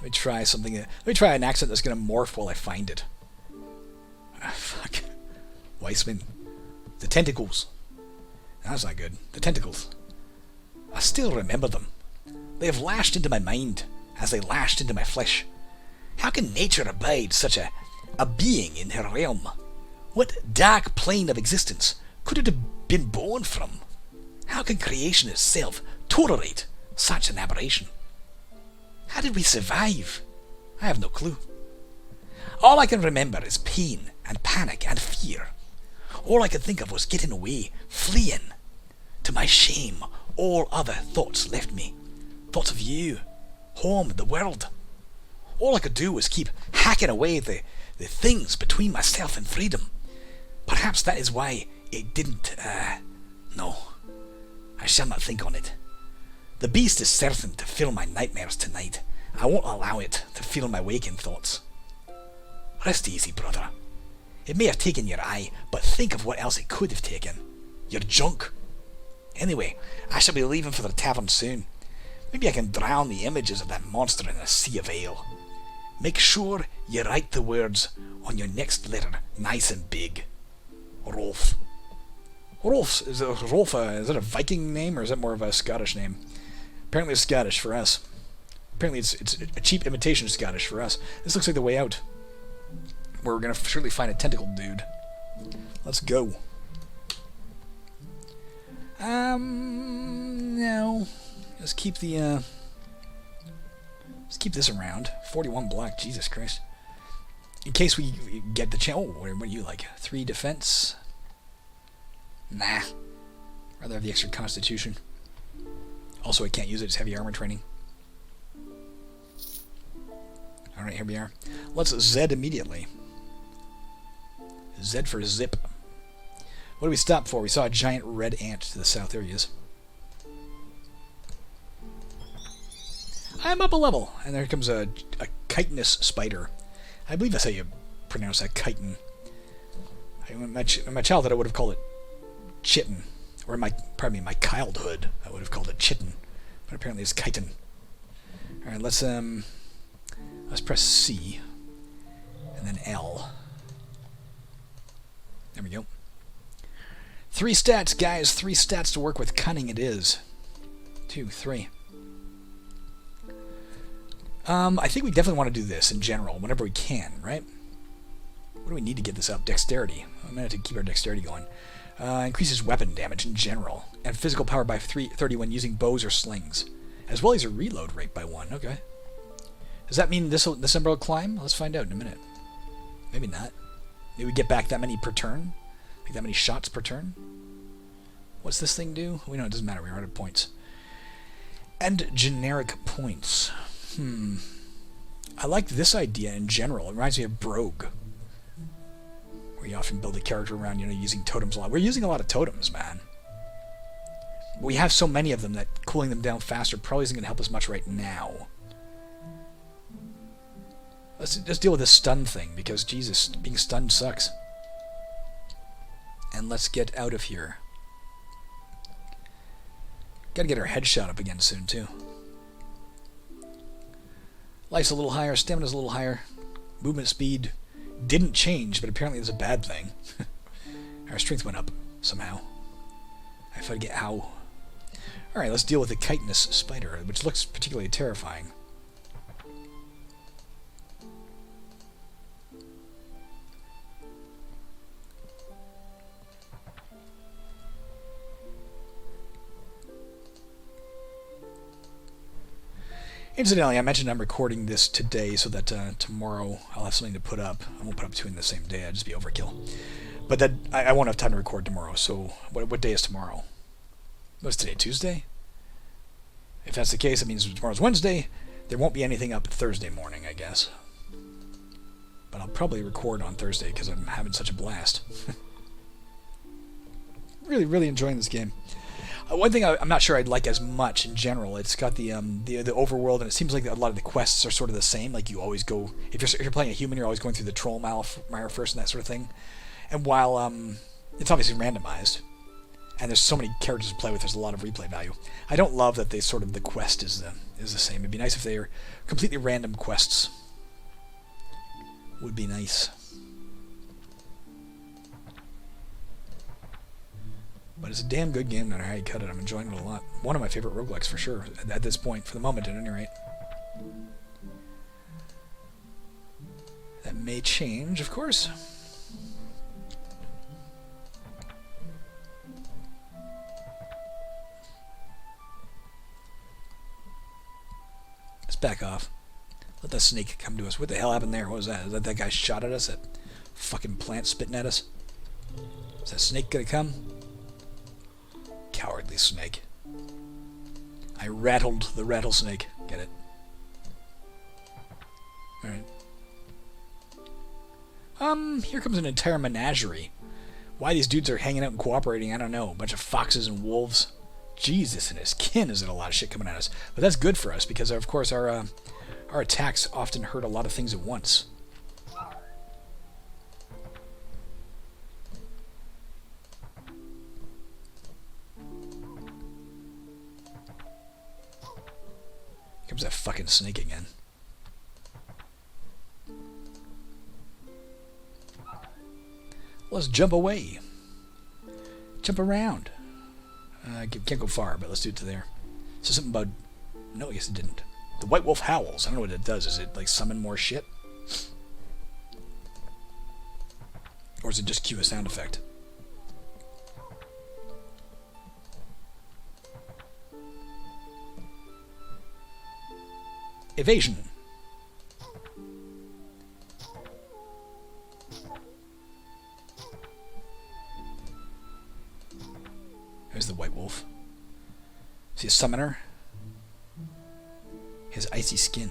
Let me try something. Let me try an accent that's going to morph while I find it. Ah, fuck. Weissman. The tentacles. That's not good. The tentacles. I still remember them. They have lashed into my mind as they lashed into my flesh. How can nature abide such a being in her realm? What dark plane of existence could it have been born from? How can creation itself tolerate such an aberration? How did we survive? I have no clue. All I can remember is pain and panic and fear. All I could think of was getting away, fleeing. To my shame, all other thoughts left me. Thoughts of you, home, the world. All I could do was keep hacking away the things between myself and freedom. Perhaps that is why it didn't, no. I shall not think on it. The beast is certain to fill my nightmares tonight. I won't allow it to fill my waking thoughts. Rest easy, brother. It may have taken your eye, but think of what else it could have taken. Your junk. Anyway, I shall be leaving for the tavern soon. Maybe I can drown the images of that monster in a sea of ale. Make sure you write the words on your next letter nice and big. Rolf. Rolf, is it a Viking name or is it more of a Scottish name? Apparently it's Scottish for us. Apparently it's a cheap imitation of Scottish for us. This looks like the way out. Where we're going to surely find a tentacled dude. Let's go. No. Let's keep the, let's keep this around. 41 block, Jesus Christ. In case we get the chance. Oh, what do you like? 3 defense? Nah. Rather have the extra constitution. Also, I can't use it. It's heavy armor training. Alright, here we are. Let's Z immediately. Z for zip. What did we stop for? We saw a giant red ant to the south. There he is. I'm up a level. And there comes a chitinous spider. I believe that's how you pronounce that, chitin. In my childhood, I would have called it chitin. Or in my childhood, I would have called it chitin. But apparently it's chitin. Alright, let's press C. And then L. There we go. 3 stats, guys. 3 stats to work with. Cunning it is. 2, 3. I think we definitely want to do this in general, whenever we can, right? What do we need to get this up? Dexterity. I'm going to have to keep our dexterity going. Increases weapon damage in general, and physical power by 30 when using bows or slings, as well as a reload rate by 1. Okay. Does that mean this number will climb? Let's find out in a minute. Maybe not. Maybe we get back that many per turn? Like that many shots per turn? What's this thing do? We know it doesn't matter. We're out of points. And generic points. I like this idea in general. It reminds me of Brogue. Where you often build a character around, using totems a lot. We're using a lot of totems, man. We have so many of them that cooling them down faster probably isn't going to help us much right now. Let's just deal with this stun thing, because, Jesus, being stunned sucks. And let's get out of here. Gotta get our headshot up again soon, too. Life's a little higher, stamina's a little higher. Movement speed didn't change, but apparently it's a bad thing. Our strength went up, somehow. I forget how. Alright, let's deal with the chitinous spider, which looks particularly terrifying. Incidentally, I mentioned I'm recording this today so that tomorrow I'll have something to put up. I won't put up 2 in the same day. I'd just be overkill. But that I won't have time to record tomorrow. So what day is tomorrow? What's today? Tuesday? If that's the case, it means tomorrow's Wednesday. There won't be anything up Thursday morning, I guess. But I'll probably record on Thursday because I'm having such a blast. Really, really enjoying this game. One thing I'm not sure I'd like as much in general, it's got the overworld, and it seems like a lot of the quests are sort of the same. Like you always go, if you're playing a human, you're always going through the troll mire first and that sort of thing. And while it's obviously randomized, and there's so many characters to play with, there's a lot of replay value. I don't love that the quest is the same. It'd be nice if they were completely random quests. Would be nice. But it's a damn good game, no matter how you cut it. I'm enjoying it a lot. One of my favorite roguelikes, for sure, at this point, for the moment, at any rate. That may change, of course. Let's back off. Let that snake come to us. What the hell happened there? What was that? Is that guy shot at us? That fucking plant spitting at us? Is that snake gonna come? Cowardly snake. I rattled the rattlesnake. Get it? Alright. Here comes an entire menagerie. Why these dudes are hanging out and cooperating, I don't know. A bunch of foxes and wolves. Jesus and his kin is in a lot of shit coming at us. But that's good for us, because, of course, our attacks often hurt a lot of things at once. Here comes that fucking snake again. Let's jump away. Jump around. Can't go far, but let's do it to there. So something about... No, I guess it didn't. The White Wolf howls. I don't know what it does. Is it, like, summon more shit? Or is it just cue a sound effect? Evasion. There's the White Wolf. Is he a summoner? His icy skin.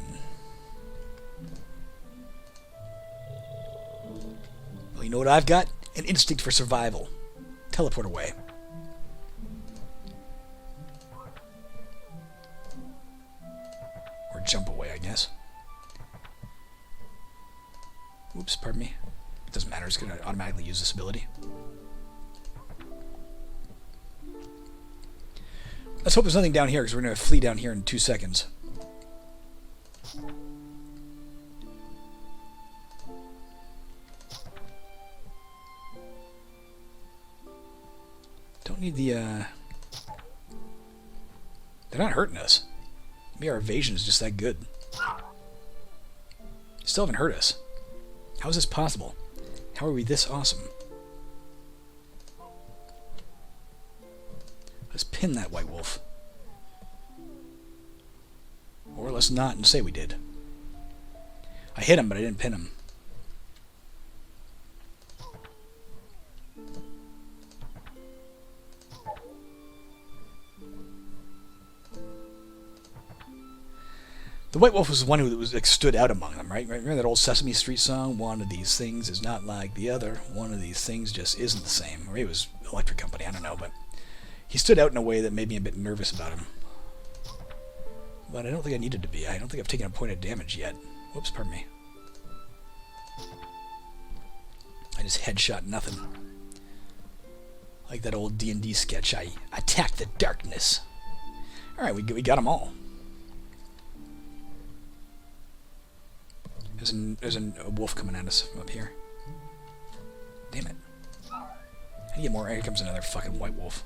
Well, you know what I've got? An instinct for survival. Teleport away. Or jump away, I guess. Oops, pardon me. It doesn't matter, it's going to automatically use this ability. Let's hope there's nothing down here, because we're going to flee down here in 2 seconds. Don't need the, They're not hurting us. Maybe our evasion is just that good. Still haven't hurt us. How is this possible? How are we this awesome? Let's pin that White Wolf. Or let's not and say we did. I hit him, but I didn't pin him. The White Wolf was the one who was, like, stood out among them, right? Remember that old Sesame Street song? One of these things is not like the other. One of these things just isn't the same. Or it was Electric Company, I don't know, but he stood out in a way that made me a bit nervous about him. But I don't think I needed to be. I don't think I've taken a point of damage yet. Whoops, pardon me. I just headshot nothing. Like that old D&D sketch, I attack the darkness. Alright, we got them all. There's a wolf coming at us from up here. Damn it. I need more. Here comes another fucking White Wolf.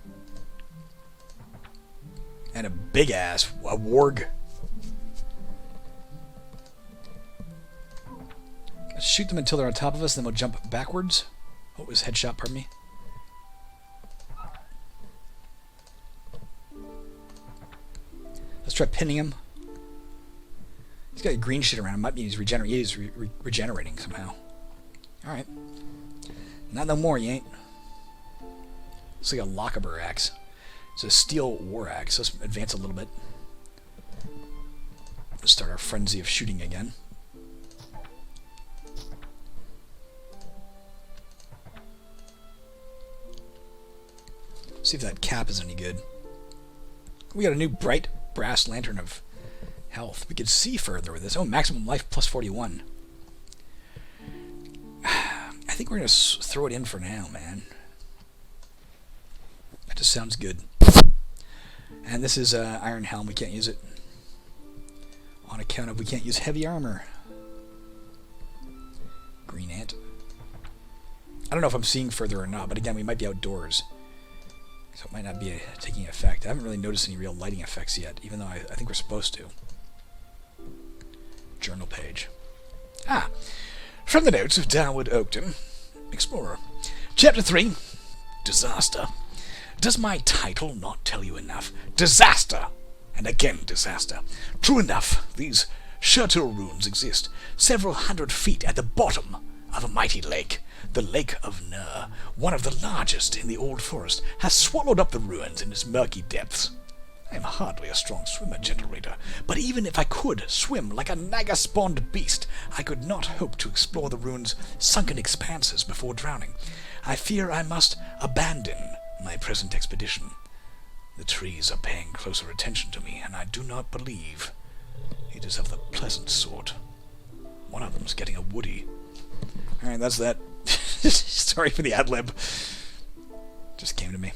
And a big ass, a warg. Let's shoot them until they're on top of us, then we'll jump backwards. Oh, it was headshot, pardon me. Let's try pinning him. He's got green shit around him. Might be he's regenerating somehow. Alright. Not no more, you ain't. It's like a Lochaber axe. It's a steel war axe. Let's advance a little bit. Let's start our frenzy of shooting again. See if that cap is any good. We got a new bright brass lantern of health. We could see further with this. Oh, maximum life plus 41. I think we're going to throw it in for now, man. That just sounds good. And this is Iron Helm. We can't use it on account of we can't use heavy armor. Green Ant. I don't know if I'm seeing further or not, but again, we might be outdoors. So it might not be taking effect. I haven't really noticed any real lighting effects yet, even though I think we're supposed to. Journal page. Ah, from the notes of Darwood Oakton, Explorer. Chapter 3, Disaster. Does my title not tell you enough? Disaster! And again disaster. True enough, these chateau ruins exist several hundred feet at the bottom of a mighty lake. The Lake of Nur, one of the largest in the Old Forest, has swallowed up the ruins in its murky depths. I am hardly a strong swimmer, gentle reader, but even if I could swim like a naga-spawned beast, I could not hope to explore the ruin's sunken expanses before drowning. I fear I must abandon my present expedition. The trees are paying closer attention to me, and I do not believe it is of the pleasant sort. One of them's getting a woody. Alright, that's that. Sorry for the ad-lib. Just came to me.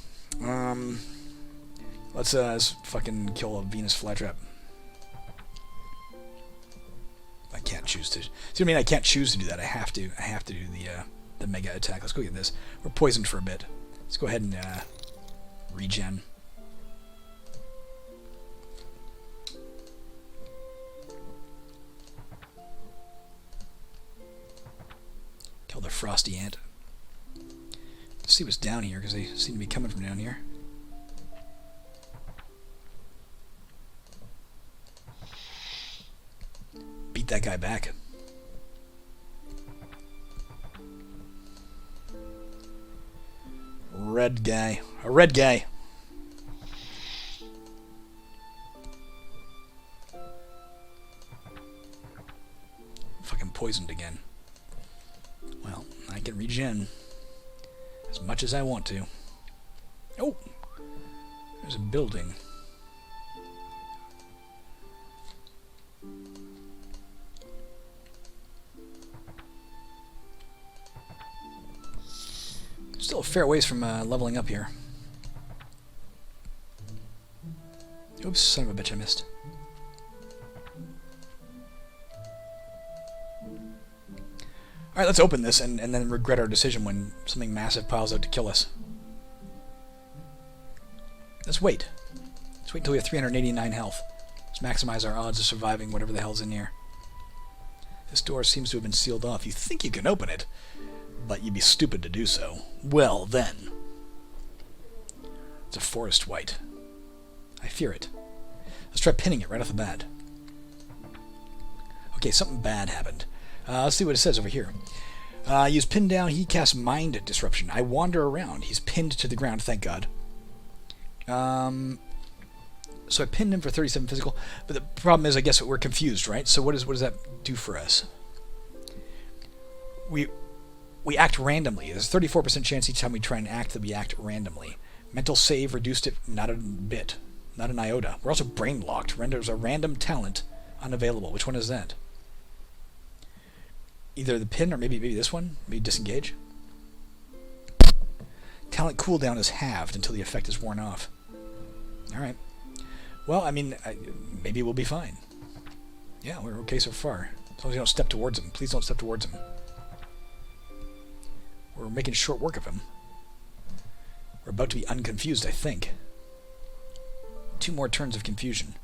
Let's fucking kill a Venus flytrap. I can't choose to. See what I mean? I can't choose to do that. I have to do the mega attack. Let's go get this. We're poisoned for a bit. Let's go ahead and regen. Kill the frosty ant. Let's see what's down here, because they seem to be coming from down here. Beat that guy back. Red guy. A red guy. Fucking poisoned again. Well, I can regen as much as I want to. Oh! There's a building. Still a fair ways from leveling up here. Oops, son of a bitch, I missed. Alright, let's open this and then regret our decision when something massive piles out to kill us. Let's wait. Let's wait until we have 389 health. Let's maximize our odds of surviving whatever the hell's in here. This door seems to have been sealed off. You think you can open it, but you'd be stupid to do so. Well, then. It's a forest white. I fear it. Let's try pinning it right off the bat. Okay, something bad happened. Let's see what it says over here. Use pin down. He casts mind disruption. I wander around. He's pinned to the ground, thank God. So I pinned him for 37 physical, but the problem is, I guess we're confused, right? So what does that do for us? We act randomly. There's a 34% chance each time we try and act that we act randomly. Mental save reduced it not a bit, not an iota. We're also brain locked. Renders a random talent unavailable. Which one is that? Either the pin or maybe this one. Maybe disengage. Talent cooldown is halved until the effect is worn off. Alright. Well, I mean, maybe we'll be fine. Yeah, we're okay so far. As long as you don't step towards him. Please don't step towards him. We're making short work of him. We're about to be unconfused, I think. 2 more turns of confusion.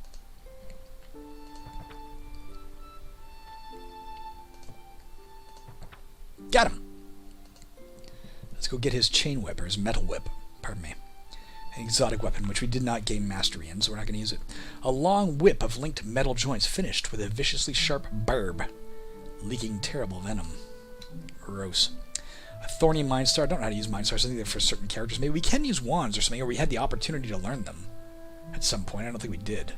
Got him! Let's go get his chain whip, or his metal whip. Pardon me. An exotic weapon, which we did not gain mastery in, so we're not going to use it. A long whip of linked metal joints, finished with a viciously sharp barb, leaking terrible venom. Gross. A thorny mind star. I don't know how to use mind stars. I think they're for certain characters. Maybe we can use wands or something, or we had the opportunity to learn them at some point. I don't think we did.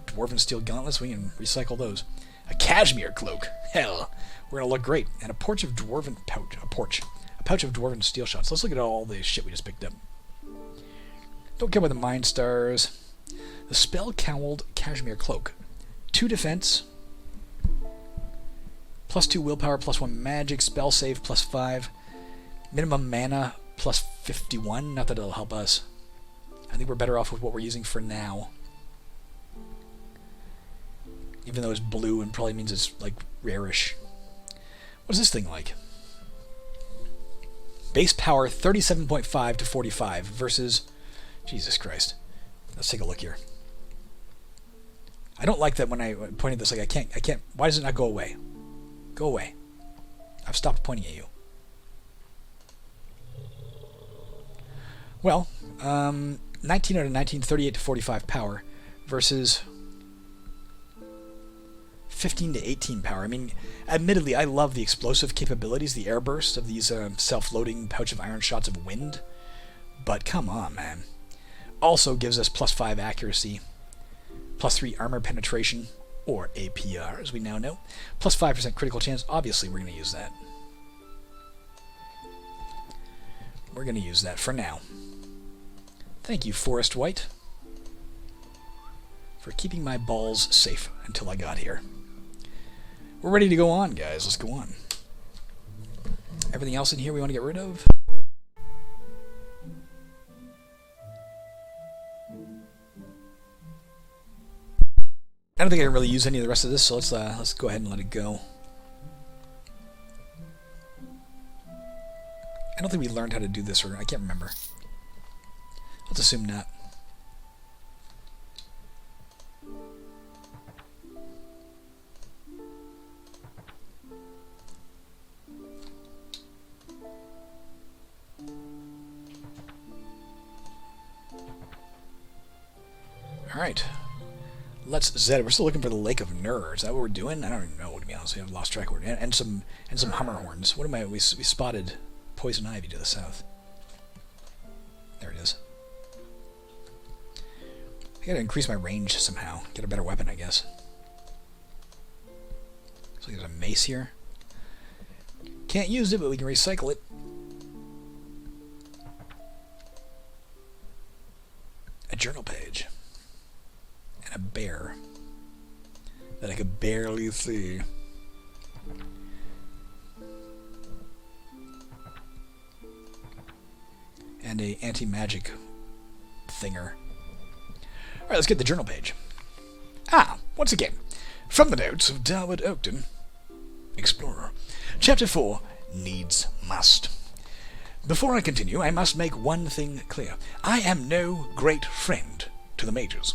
Dwarven steel gauntlets. We can recycle those. A cashmere cloak. Hell, we're gonna look great. And a pouch of dwarven pouch. A pouch of dwarven steel shots. Let's look at all the shit we just picked up. Don't care about the mind stars. The spell cowled cashmere cloak. 2 defense. +2 willpower, +1 magic, spell save, +5. Minimum mana, +51. Not that it'll help us. I think we're better off with what we're using for now. Even though it's blue and probably means it's, like, rarish. What's this thing like? Base power 37.5 to 45 versus... Jesus Christ. Let's take a look here. I don't like that when I point at this, like, I can't... Why does it not go away? Go away. I've stopped pointing at you. Well, 19 out of 19, 38 to 45 power versus 15 to 18 power. I mean, admittedly, I love the explosive capabilities, the airburst of these self-loading pouch of iron shots of wind. But come on, man. also gives us +5 accuracy, +3 armor penetration, or APR, as we now know, +5% critical chance. Obviously, we're going to use that. We're going to use that for now. Thank you, Forest White, for keeping my balls safe until I got here. We're ready to go on, guys. Let's go on. Everything else in here we want to get rid of? I don't think I can really use any of the rest of this, so let's go ahead and let it go. I don't think we learned how to do this, or I can't remember. Let's assume not. Alright. Let's Zed. We're still looking for the Lake of Nur. Is that what we're doing? I don't even know, to be honest. I've lost track of it. And some hummer horns. What am I? We spotted poison ivy to the south. There it is. I gotta increase my range somehow. Get a better weapon, I guess. Looks like there's a mace here. Can't use it, but we can recycle it. A journal page. And a bear that I could barely see. And a anti-magic thinger. Alright, let's get the journal page. Once again, from the notes of Darwood Oakton, Explorer. Chapter 4, Needs Must. Before I continue, I must make one thing clear. I am no great friend to the mages.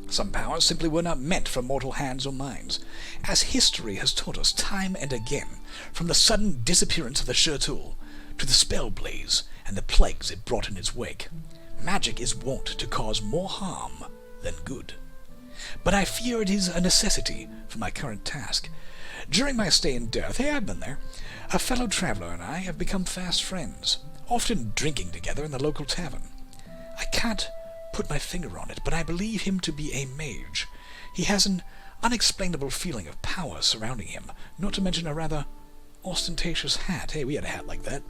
Some powers simply were not meant for mortal hands or minds, as history has taught us time and again, from the sudden disappearance of the Shirtul to the spell blaze and the plagues it brought in its wake. Magic is wont to cause more harm than good. But I fear it is a necessity for my current task. During my stay in Death, I've been there, a fellow traveler and I have become fast friends, often drinking together in the local tavern. I can't put my finger on it, but I believe him to be a mage. He has an unexplainable feeling of power surrounding him, not to mention a rather ostentatious hat. Hey, we had a hat like that.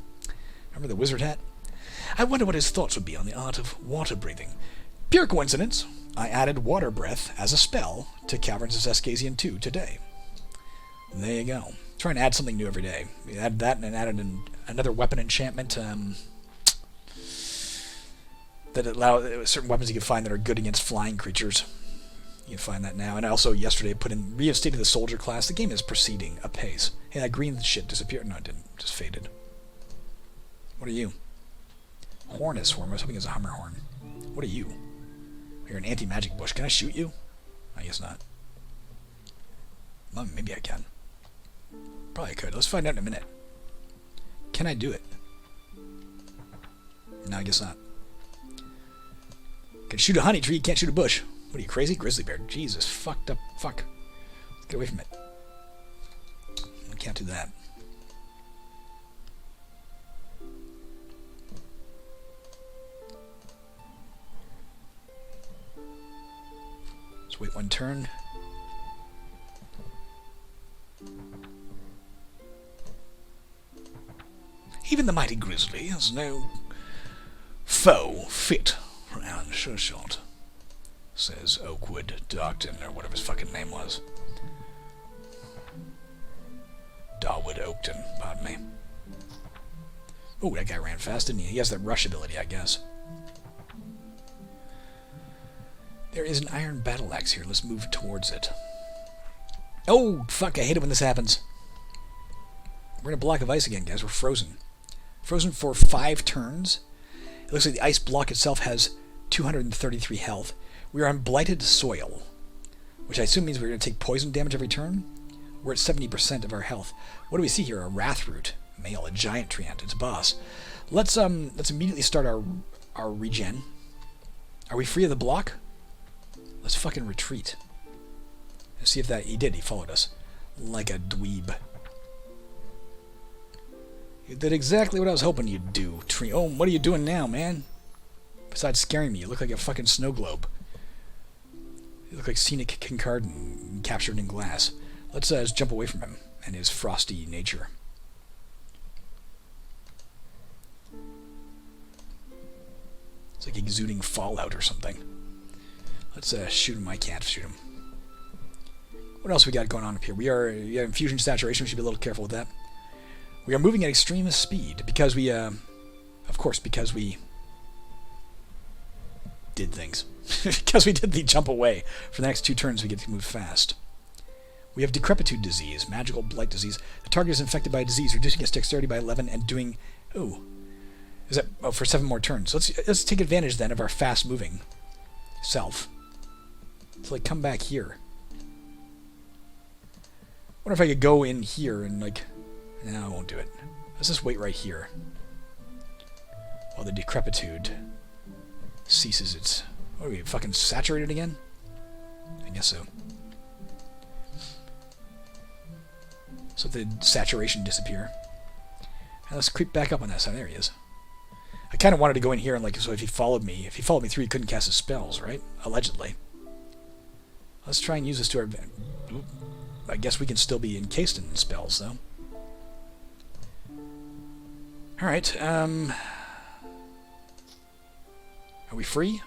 Remember the wizard hat? I wonder what his thoughts would be on the art of water breathing. Pure coincidence, I added water breath as a spell to Caverns of Escasian 2 today. There you go. Trying to add something new every day. We added that and added another weapon enchantment that allow certain weapons you can find that are good against flying creatures. You can find that now. And I also yesterday reinstated the soldier class. The game is proceeding apace. Hey, that green shit disappeared. No, it didn't. Just faded. What are you? Horn is swarm. I was hoping it was a hummer horn. What are you? You're an anti-magic bush. Can I shoot you? I guess not. Well, maybe I can. Probably could. Let's find out in a minute. Can I do it? No, I guess not. Can shoot a honey tree, can't shoot a bush. What are you, crazy? Grizzly bear. Jesus, fucked up. Fuck. Let's get away from it. I can't do that. Let's wait one turn. Even the mighty grizzly has no foe fit for Alan Shershot, says Oakwood Darkton, or whatever his fucking name was. Darwood Oakton, pardon me. Oh, that guy ran fast, didn't he? He has that rush ability, I guess. There is an iron battle axe here. Let's move towards it. Oh, fuck, I hate it when this happens. We're in a block of ice again, guys. We're frozen. Frozen for 5 turns. It looks like the ice block itself has 233 health. We are on blighted soil, which I assume means we're going to take poison damage every turn. We're at 70% of our health. What do we see here? A Wrathroot. Male, a giant treant. It's a boss. Let's immediately start our regen. Are we free of the block? Let's fucking retreat. Let's see if that... He did. He followed us. Like a dweeb. You did exactly what I was hoping you'd do, tree. Oh, what are you doing now, man? Besides scaring me, you look like a fucking snow globe. You look like scenic Kincardine captured in glass. Let's just jump away from him and his frosty nature. It's like exuding fallout or something. Let's shoot him. I can't shoot him. What else we got going on up here? We have infusion saturation. We should be a little careful with that. We are moving at extreme speed because we, of course, because we did things. Because we did the jump away. For the next 2 turns, we get to move fast. We have decrepitude disease, magical blight disease. The target is infected by a disease, reducing its dexterity by 11 and doing... Ooh. Is that... Oh, for 7 more turns. Let's take advantage, then, of our fast-moving self. So, like, come back here. I wonder if I could go in here and, like... No, I won't do it. Let's just wait right here. While the decrepitude ceases its... What are we, fucking saturated again? I guess so. So the saturation disappear. And let's creep back up on that side. There he is. I kind of wanted to go in here and, like, so if he followed me through, he couldn't cast his spells, right? Allegedly. Let's try and use this to our... I guess we can still be encased in spells, though. Alright, are we free?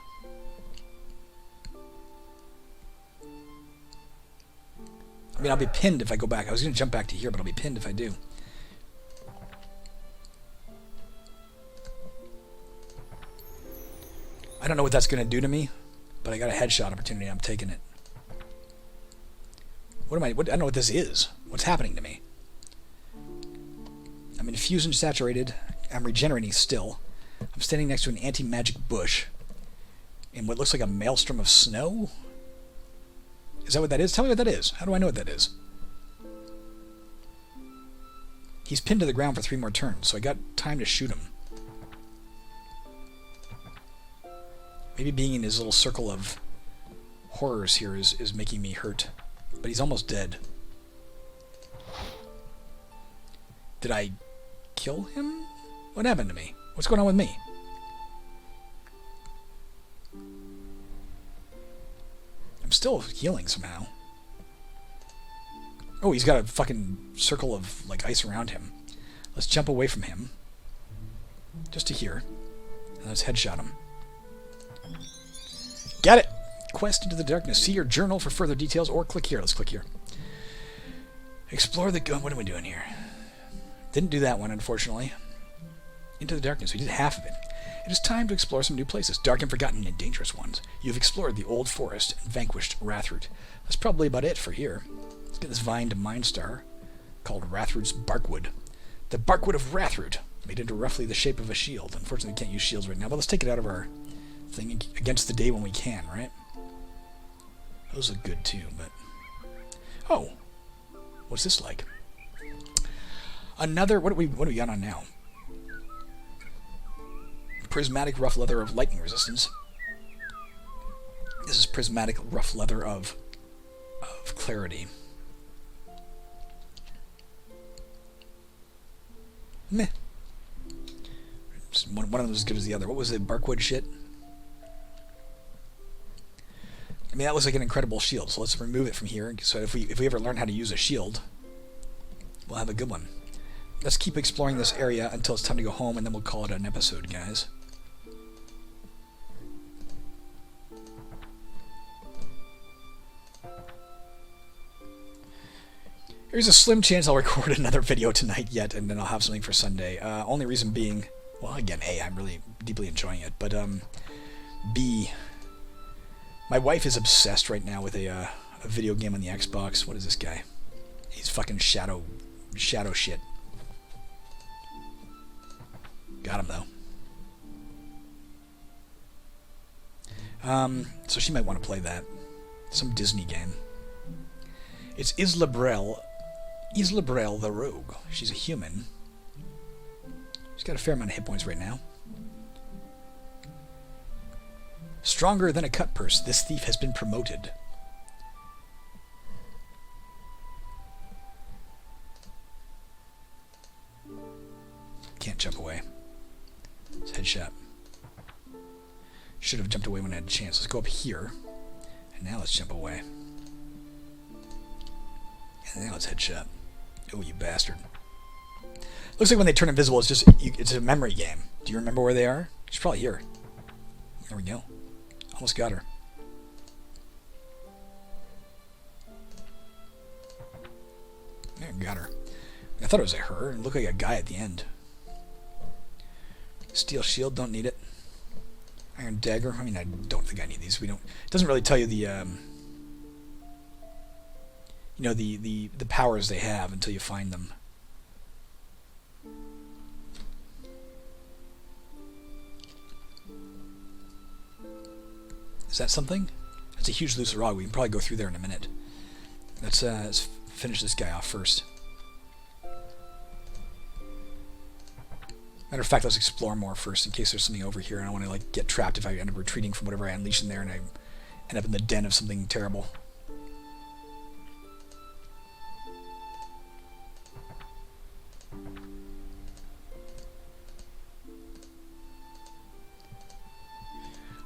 I mean, I'll be pinned if I go back. I was going to jump back to here, but I'll be pinned if I do. I don't know what that's going to do to me, but I got a headshot opportunity. I'm taking it. I don't know what this is. What's happening to me? I'm infused and saturated. I'm regenerating still. I'm standing next to an anti-magic bush in what looks like a maelstrom of snow. Is that what that is? Tell me what that is. How do I know what that is? He's pinned to the ground for 3 more turns, so I got time to shoot him. Maybe being in his little circle of horrors here is making me hurt. But he's almost dead. Did I kill him? What happened to me? What's going on with me? I'm still healing somehow. Oh, he's got a fucking circle of, like, ice around him. Let's jump away from him. Just to here. And let's headshot him. Got it! Quest into the darkness. See your journal for further details, or click here. Let's click here. Explore the... What are we doing here? Didn't do that one, unfortunately. Into the darkness. We did half of it. It is time to explore some new places, dark and forgotten and dangerous ones. You've explored the old forest and vanquished Rathroot. That's probably about it for here. Let's get this vine to Mindstar, called Rathroot's Barkwood. The Barkwood of Rathroot, made into roughly the shape of a shield. Unfortunately, we can't use shields right now, but let's take it out of our thing against the day when we can, right? Those look good too, but... Oh! What's this like? Another... What do we got on now? Prismatic rough leather of lightning resistance. This is prismatic rough leather of clarity. Meh. One of them is as good as the other. What was it? Barkwood shit? I mean, that looks like an incredible shield, so let's remove it from here. So if we ever learn how to use a shield, we'll have a good one. Let's keep exploring this area until it's time to go home, and then we'll call it an episode, guys. There's a slim chance I'll record another video tonight yet, and then I'll have something for Sunday. Only reason being, well, again, A, I'm really deeply enjoying it, but B, my wife is obsessed right now with a video game on the Xbox. What is this guy? He's fucking shadow shit. Got him, though. So she might want to play that. Some Disney game. It's Isla Brel the Rogue. She's a human. She's got a fair amount of hit points right now. Stronger than a cut purse, this thief has been promoted. Can't jump away. It's headshot. Should have jumped away when I had a chance. Let's go up here. And now let's jump away. And now let's headshot. Oh, you bastard. Looks like when they turn invisible, it's a memory game. Do you remember where they are? She's probably here. There we go. Almost got her. There, got her. I thought it was a her. It looked like a guy at the end. Steel shield, don't need it. Iron dagger. I mean, I don't think I need these. We don't. It doesn't really tell you the the powers they have until you find them. Is that something? That's a huge loose rock. We can probably go through there in a minute. Let's finish this guy off first. Matter of fact, let's explore more first in case there's something over here. I don't want to like get trapped if I end up retreating from whatever I unleash in there and I end up in the den of something terrible.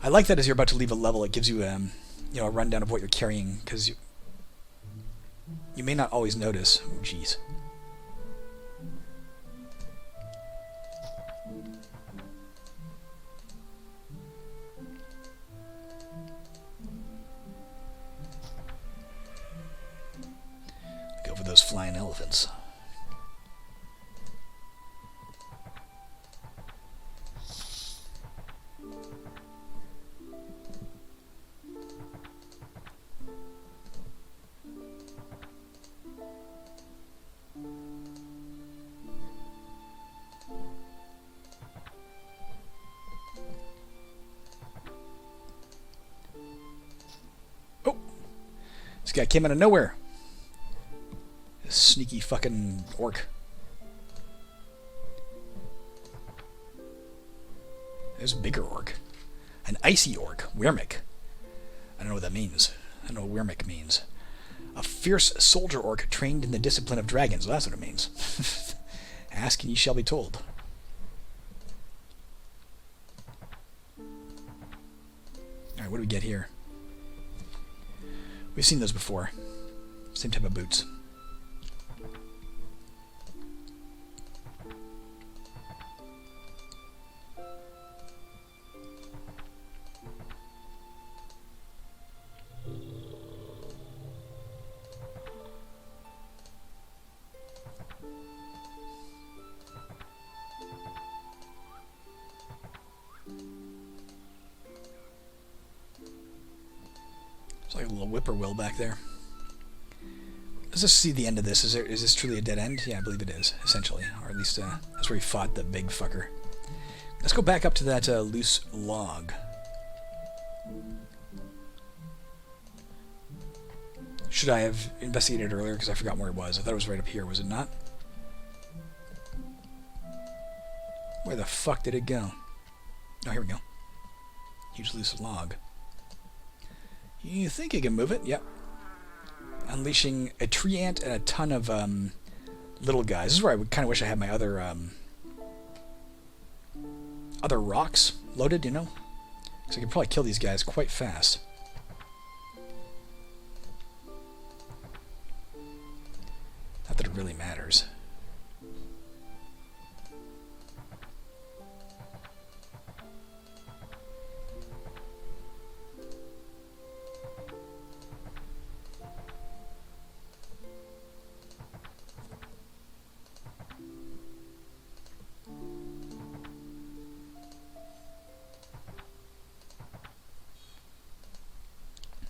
I like that as you're about to leave a level, it gives you a rundown of what you're carrying, because you may not always notice. Oh, jeez. Go for those flying elephants. This guy came out of nowhere. This sneaky fucking orc. There's a bigger orc. An icy orc. Wyrmik. I don't know what that means. I don't know what Wyrmik means. A fierce soldier orc trained in the discipline of dragons. Well, that's what it means. Ask and ye shall be told. Alright, what do we get here? We've seen those before. Same type of boots. It's like a little whippoorwill back there. Let's just see the end of this. Is this truly a dead end? Yeah, I believe it is, essentially. Or at least that's where he fought the big fucker. Let's go back up to that loose log. Should I have investigated earlier? Because I forgot where it was. I thought it was right up here. Was it not? Where the fuck did it go? Oh, here we go. Huge loose log. You think you can move it? Yep. Unleashing a tree ant and a ton of little guys. This is where I kind of wish I had my other rocks loaded, you know? So I could probably kill these guys quite fast. Not that it really matters.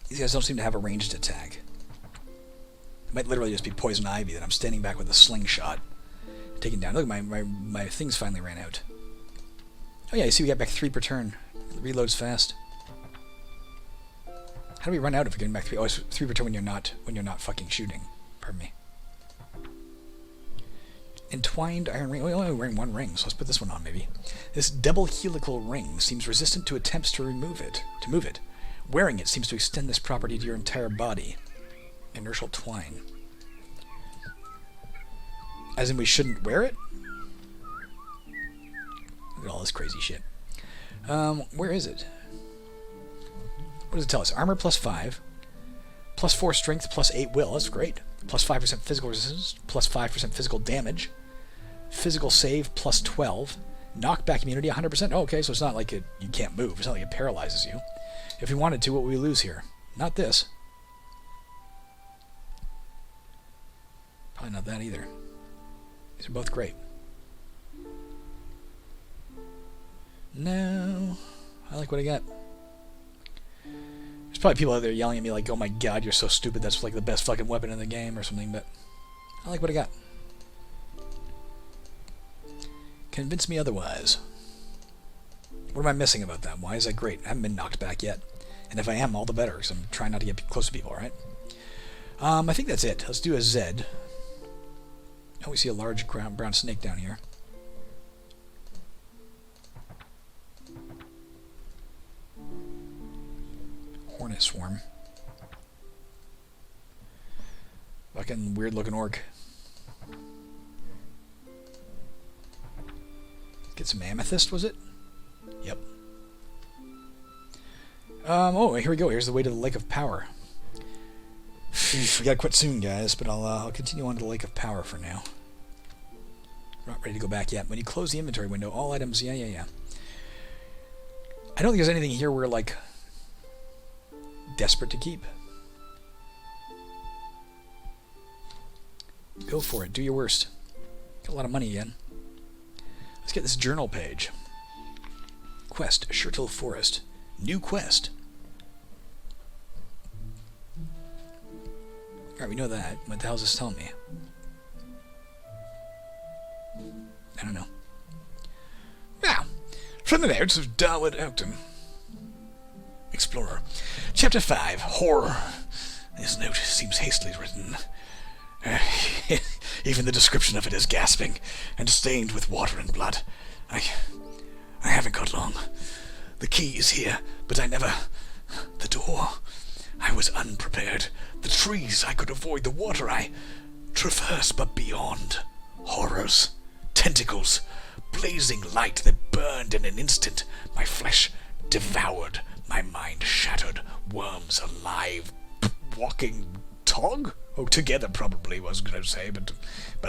These guys don't seem to have a ranged attack. It might literally just be poison ivy that I'm standing back with a slingshot taking down. Look, my things finally ran out. Oh yeah, you see we got back 3 per turn. It reloads fast. How do we run out if we're getting back 3? Oh, it's 3 per turn when you're not fucking shooting. Pardon me. Entwined iron ring. Oh, only wearing 1 ring, so let's put this one on maybe. This double helical ring seems resistant to attempts to move it. Wearing it seems to extend this property to your entire body. Inertial twine. As in we shouldn't wear it? Look at all this crazy shit. Where is it? What does it tell us? Armor plus 5, plus 4 strength, plus 8 will. That's great. Plus 5% physical resistance, plus 5% physical damage. Physical save plus 12. Knockback immunity 100%. Oh, okay, so it's not like you can't move. It's not like it paralyzes you. If we wanted to, what would we lose here? Not this. Probably not that either. These are both great. No. I like what I got. There's probably people out there yelling at me like, oh my god, you're so stupid, that's like the best fucking weapon in the game or something, but I like what I got. Convince me otherwise. What am I missing about that? Why is that great? I haven't been knocked back yet. And if I am, all the better, because I'm trying not to get close to people, right? I think that's it. Let's do a Z. Oh, we see a large brown snake down here. Hornet swarm. Fucking weird looking orc. Get some amethyst, was it? Yep. Oh, here we go. Here's the way to the Lake of Power. We gotta quit soon, guys, but I'll continue on to the Lake of Power for now. We're not ready to go back yet. When you close the inventory window, all items... Yeah. I don't think there's anything here we're, like, desperate to keep. Go for it. Do your worst. Got a lot of money again. Let's get this journal page. Quest, Shirtle Forest. New quest. Alright, we know that. What the hell is this telling me? I don't know. Now, from the notes of Darwood Oakton, Explorer. Chapter 5, Horror. This note seems hastily written. Even the description of it is gasping, and stained with water and blood. I haven't got long. The key is here, but I never... The door... I was unprepared. The trees I could avoid, the water I traverse, but beyond. Horrors. Tentacles. Blazing light that burned in an instant. My flesh devoured. My mind shattered. Worms alive. Walking Tog? Oh, together probably was going to say, but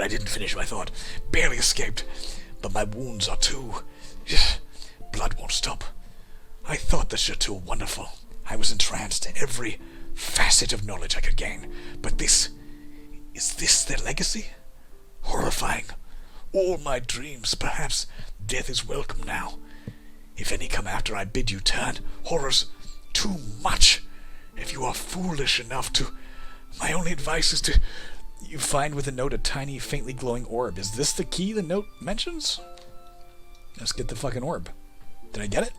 I didn't finish my thought. Barely escaped. But my wounds are too... Blood won't stop. I thought the chateau wonderful. I was entranced in every facet of knowledge I could gain. But this... Is this their legacy? Horrifying. All my dreams, perhaps death is welcome now. If any come after, I bid you turn. Horrors, too much. If you are foolish enough to... My only advice is to... You find with the note a tiny, faintly glowing orb. Is this the key the note mentions? Let's get the fucking orb. Did I get it?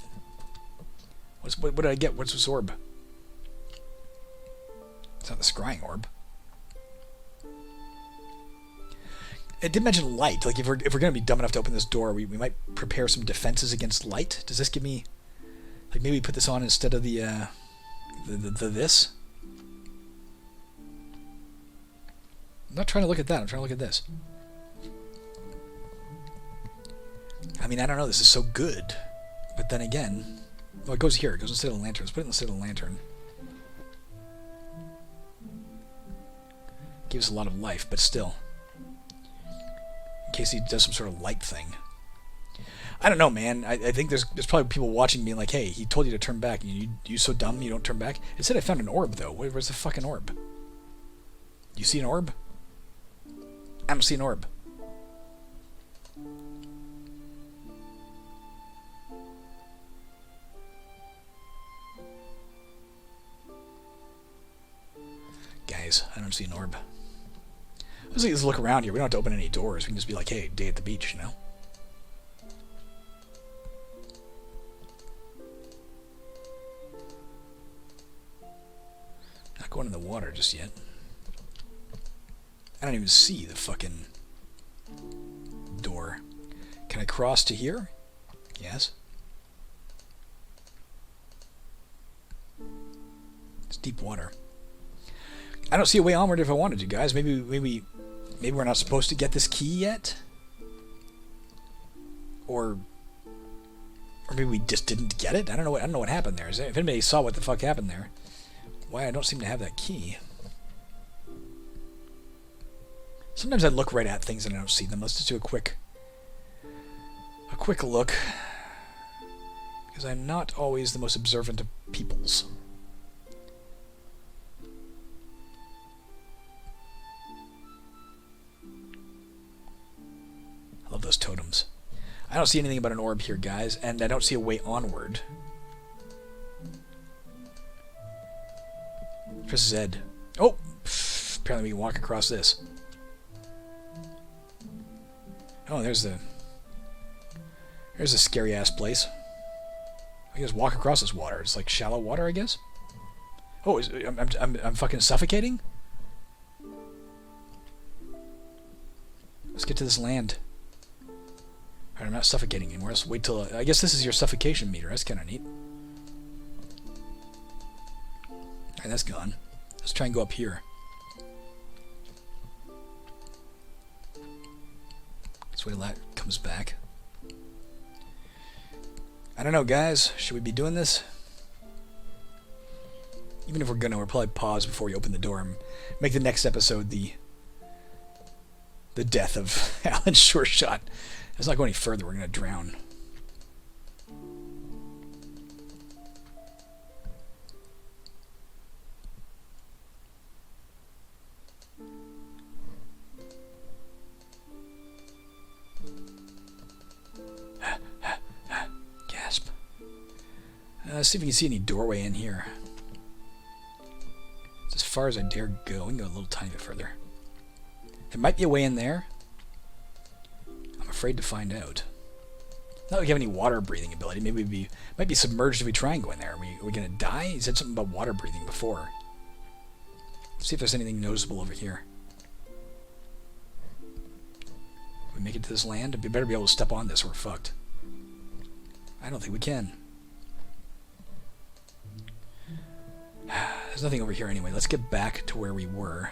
What did I get? What's this orb? It's not the scrying orb. It did mention light. Like, if we're going to be dumb enough to open this door, we might prepare some defenses against light. Does this give me... Like, maybe put this on instead of the this? I'm not trying to look at that. I'm trying to look at this. I mean, I don't know. This is so good. But then again... Well, it goes here. It goes instead of the lantern. Let's put it instead of the lantern. Gives a lot of life, but still. In case he does some sort of light thing. I don't know, man. I think there's probably people watching being like, hey, he told you to turn back. You so dumb you don't turn back? It said I found an orb, though. Where's the fucking orb? You see an orb? I don't see an orb. Guys, I don't see an orb. Let's look around here. We don't have to open any doors. We can just be like, hey, day at the beach, you know? Not going in the water just yet. I don't even see the fucking door. Can I cross to here? Yes. It's deep water. I don't see a way onward if I wanted to, guys. Maybe we're not supposed to get this key yet? Or Or maybe we just didn't get it? I don't know what happened there. If anybody saw what the fuck happened there, why I don't seem to have that key. Sometimes I look right at things and I don't see them. Let's just do a quick look. Because I'm not always the most observant of peoples. I love those totems. I don't see anything about an orb here, guys, and I don't see a way onward. Press Z. Oh! Apparently we can walk across this. Oh, there's a scary-ass place. I guess walk across this water. It's like shallow water, I guess? Oh, I'm fucking suffocating? Let's get to this land. Alright, I'm not suffocating anymore. Let's wait till... I guess this is your suffocation meter. That's kind of neat. Alright, that's gone. Let's try and go up here. Let's wait till that comes back. I don't know, guys. Should we be doing this? Even if we're gonna, we'll probably pause before we open the door and make the next episode the death of Alan Shoreshot. Let's not go any further. We're gonna drown. Gasp. Let's see if we can see any doorway in here. It's as far as I dare go. We can go a little tiny bit further. There might be a way in there. I'm afraid to find out. Not that we have any water breathing ability. Maybe we might be submerged if we try and go in there. Are we gonna die? He said something about water breathing before. Let's see if there's anything noticeable over here. Can we make it to this land? We better be able to step on this or we're fucked. I don't think we can. There's nothing over here anyway. Let's get back to where we were.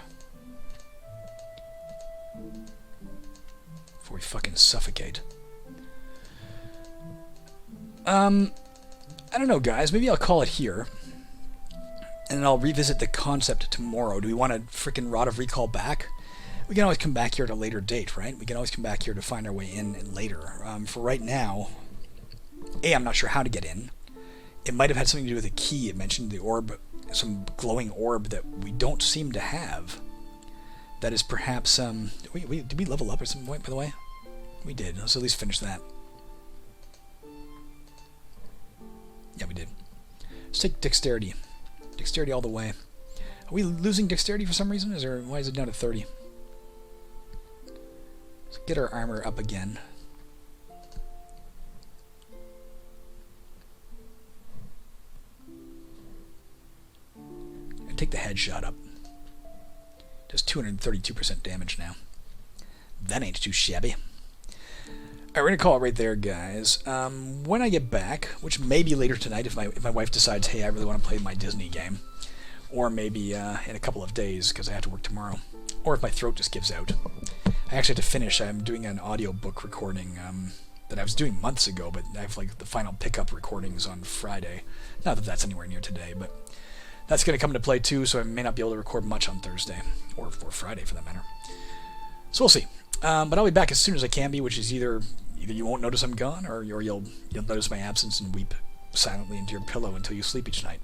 Before we fucking suffocate. I don't know, guys. Maybe I'll call it here. And then I'll revisit the concept tomorrow. Do we want a freaking Rod of Recall back? We can always come back here at a later date, right? We can always come back here to find our way in later. For right now, I'm not sure how to get in. It might have had something to do with a key. It mentioned the orb, some glowing orb that we don't seem to have. That is perhaps, did we level up at some point, by the way? We did. Let's at least finish that. Yeah, we did. Let's take dexterity. Dexterity all the way. Are we losing dexterity for some reason? Why is it down to 30? Let's get our armor up again. And take the headshot up. Does 232% damage now. That ain't too shabby. Alright, we're going to call it right there, guys. When I get back, which may be later tonight if my wife decides, hey, I really want to play my Disney game. Or maybe in a couple of days because I have to work tomorrow. Or if my throat just gives out. I actually have to finish. I'm doing an audiobook recording that I was doing months ago, but I have like the final pickup recordings on Friday. Not that that's anywhere near today, but that's going to come into play too, so I may not be able to record much on Thursday. Or Friday, for that matter. So we'll see. But I'll be back as soon as I can be, which is either you won't notice I'm gone, or you'll notice my absence and weep silently into your pillow until you sleep each night.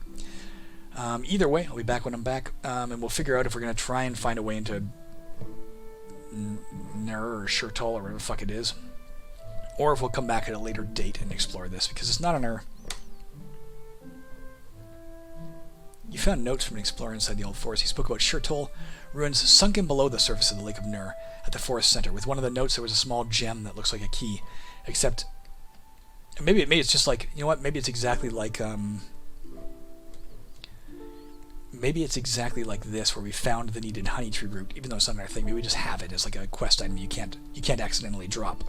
Either way, I'll be back when I'm back, and we'll figure out if we're going to try and find a way into Nur or Shurtol or whatever the fuck it is, or if we'll come back at a later date and explore this, because it's not on our... You found notes from an explorer inside the old forest. He spoke about Shurtol ruins sunken below the surface of the Lake of Nur at the forest center. With one of the notes, there was a small gem that looks like a key, except maybe it's just like, you know what? Maybe it's exactly like maybe it's exactly like this, where we found the needed honey tree root, even though it's not our thing. Maybe we just have it as like a quest item you can't accidentally drop.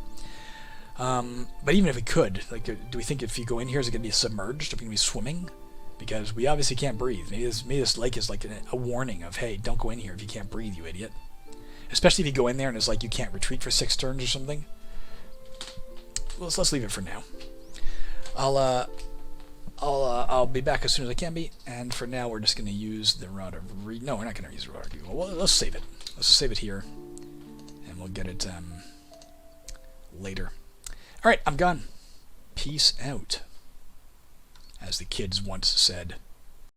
But even if we could, like, do we think if you go in here, is it going to be submerged? Are we going to be swimming? Because we obviously can't breathe. Maybe this lake is like a warning of, hey, don't go in here if you can't breathe, you idiot. Especially if you go in there and it's like you can't retreat for 6 turns or something. Well, let's leave it for now. I'll be back as soon as I can be. And for now, we're just going to use the rod of no, we're not going to use the rod of Google. Well, let's save it. Let's just save it here, and we'll get it later. All right, I'm gone. Peace out, as the kids once said.